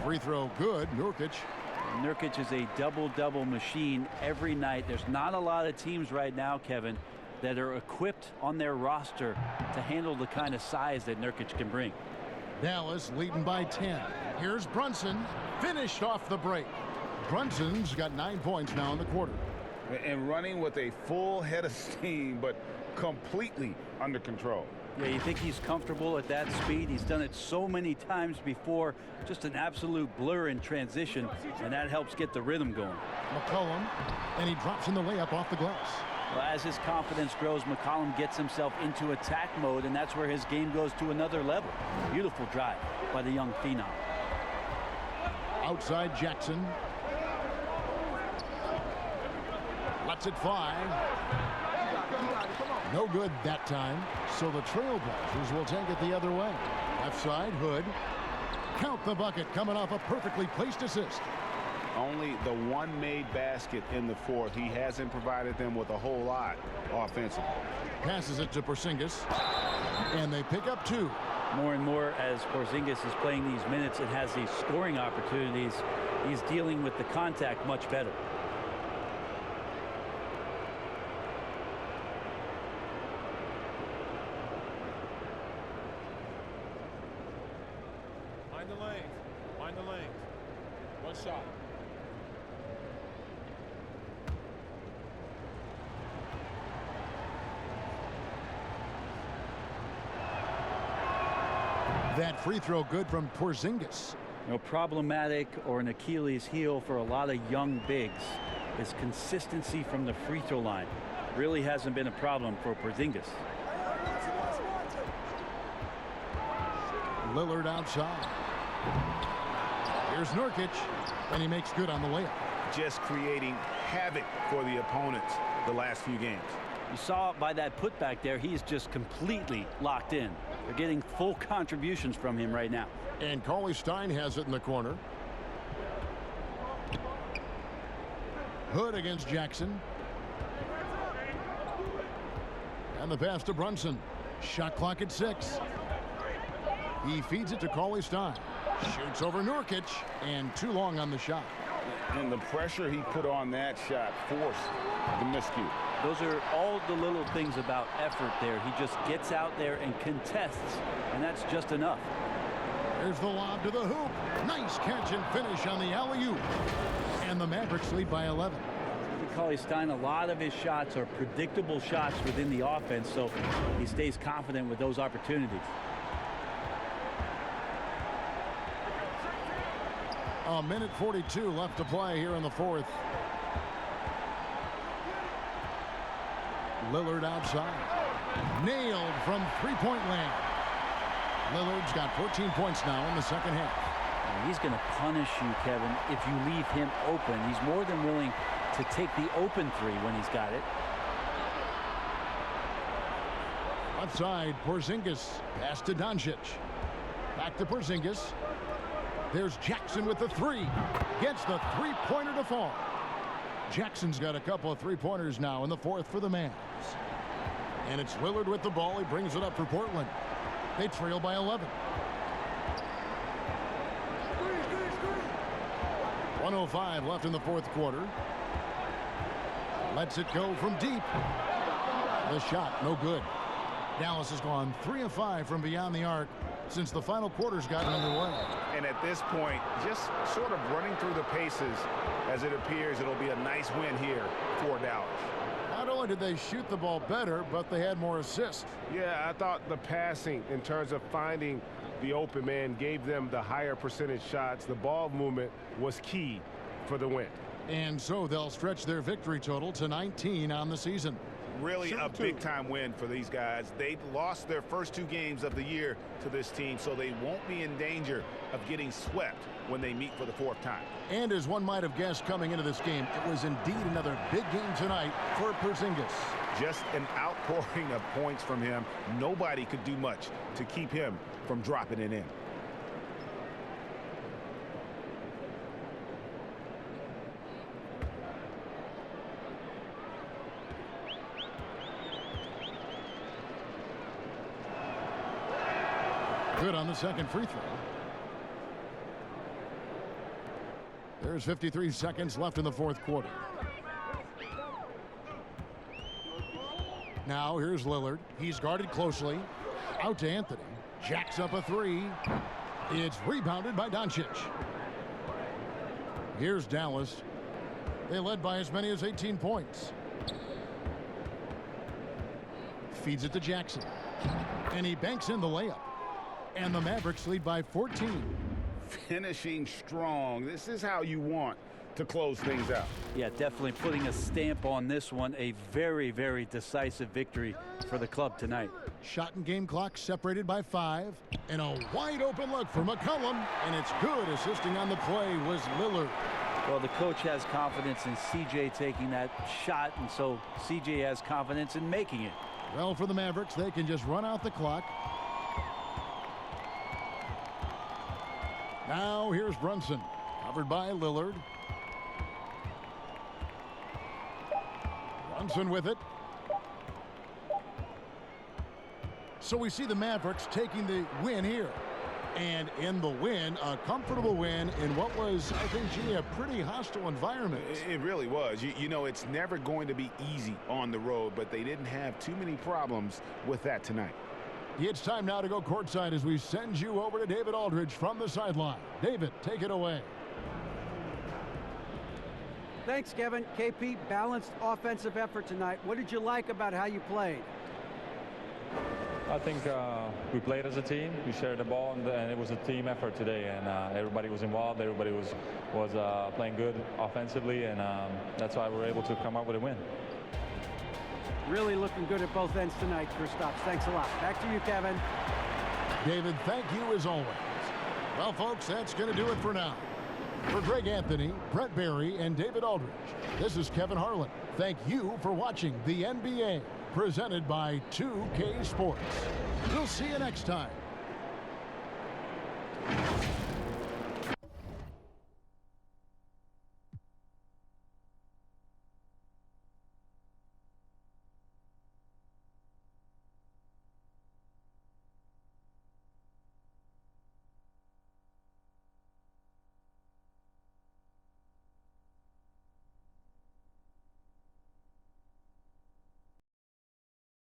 Free throw good, Nurkic. Nurkic is a double-double machine every night. There's not a lot of teams right now, Kevin, that are equipped on their roster to handle the kind of size that Nurkic can bring. Dallas leading by 10. Here's Brunson, finished off the break. Brunson's got 9 points now in the quarter. And running with a full head of steam, but completely under control. Yeah, you think he's comfortable at that speed? He's done it so many times before. Just an absolute blur in transition, and that helps get the rhythm going. McCollum, and he drops in the layup off the glass. Well, as his confidence grows, McCollum gets himself into attack mode, and that's where his game goes to another level. Beautiful drive by the young phenom. Outside Jackson. Lets it fly. No good that time. So the Trailblazers will take it the other way. Left side, Hood. Count the bucket coming off a perfectly placed assist. Only the one made basket in the fourth. He hasn't provided them with a whole lot offensively. Passes it to Porzingis. And they pick up 2. More and more as Porzingis is playing these minutes and has these scoring opportunities, he's dealing with the contact much better. Mind the lane. Mind the lane. One shot. That free throw good from Porzingis. You know, problematic or an Achilles heel for a lot of young bigs is consistency from the free throw line. Really hasn't been a problem for Porzingis. Lillard outside. Here's Nurkic, and he makes good on the layup. Just creating havoc for the opponents the last few games. You saw by that putback there, he's just completely locked in. They're getting full contributions from him right now. And Cauley Stein has it in the corner. Hood against Jackson. And the pass to Brunson. Shot clock at 6. He feeds it to Cauley Stein. Shoots over Nurkic, and too long on the shot. And the pressure he put on that shot forced the miscue. Those are all the little things about effort there. He just gets out there and contests, and that's just enough. There's the lob to the hoop. Nice catch and finish on the alley-oop. And the Mavericks lead by 11. Cauley Stein, a lot of his shots are predictable shots within the offense, so he stays confident with those opportunities. A minute 42 left to play here in the fourth. Lillard outside. Nailed from three-point land. Lillard's got 14 points now in the second half. He's going to punish you, Kevin, if you leave him open. He's more than willing to take the open three when he's got it. Outside, Porzingis. Pass to Doncic. Back to Porzingis. There's Jackson with the three. Gets the three-pointer to fall. Jackson's got a couple of three-pointers now in the fourth for the Mavs. And it's Lillard with the ball. He brings it up for Portland. They trail by 11. 1:05 left in the fourth quarter. Lets it go from deep. The shot, no good. Dallas has gone 3 of 5 from beyond the arc since the final quarter's gotten underway. And at this point, just sort of running through the paces, as it appears it'll be a nice win here for Dallas. Not only did they shoot the ball better, but they had more assists. Yeah, I thought the passing in terms of finding the open man gave them the higher percentage shots. The ball movement was key for the win. And so they'll stretch their victory total to 19 on the season. Really a big-time win for these guys. They lost their first 2 games of the year to this team, so they won't be in danger of getting swept when they meet for the 4th time. And as one might have guessed coming into this game, it was indeed another big game tonight for Porzingis. Just an outpouring of points from him. Nobody could do much to keep him from dropping it in. Good on the second free throw. There's 53 seconds left in the fourth quarter. Now here's Lillard. He's guarded closely. Out to Anthony. Jacks up a three. It's rebounded by Doncic. Here's Dallas. They led by as many as 18 points. Feeds it to Jackson. And he banks in the layup. And the Mavericks lead by 14. Finishing strong. This is how you want to close things out. Yeah, definitely putting a stamp on this one. A very, very decisive victory for the club tonight. Shot and game clock separated by 5. And a wide open look for McCollum. And it's good. Assisting on the play was Lillard. Well, the coach has confidence in CJ taking that shot, and so CJ has confidence in making it. Well, for the Mavericks, they can just run out the clock. Now here's Brunson, covered by Lillard. Brunson with it. So we see the Mavericks taking the win here. And in the win, a comfortable win in what was, I think, G, a pretty hostile environment. It really was. You know, it's never going to be easy on the road, but they didn't have too many problems with that tonight. It's time now to go courtside as we send you over to David Aldridge from the sideline. David, take it away. Thanks, Kevin. KP, balanced offensive effort tonight. What did you like about how you played? I think we played as a team. We shared the ball, and it was a team effort today. And everybody was involved. Everybody was playing good offensively, and that's why we were able to come up with a win. Really looking good at both ends tonight, Kristaps. Thanks a lot. Back to you, Kevin. David, thank you as always. Well, folks, that's going to do it for now. For Greg Anthony, Brett Barry, and David Aldridge, this is Kevin Harlan. Thank you for watching the NBA, presented by 2K Sports. We'll see you next time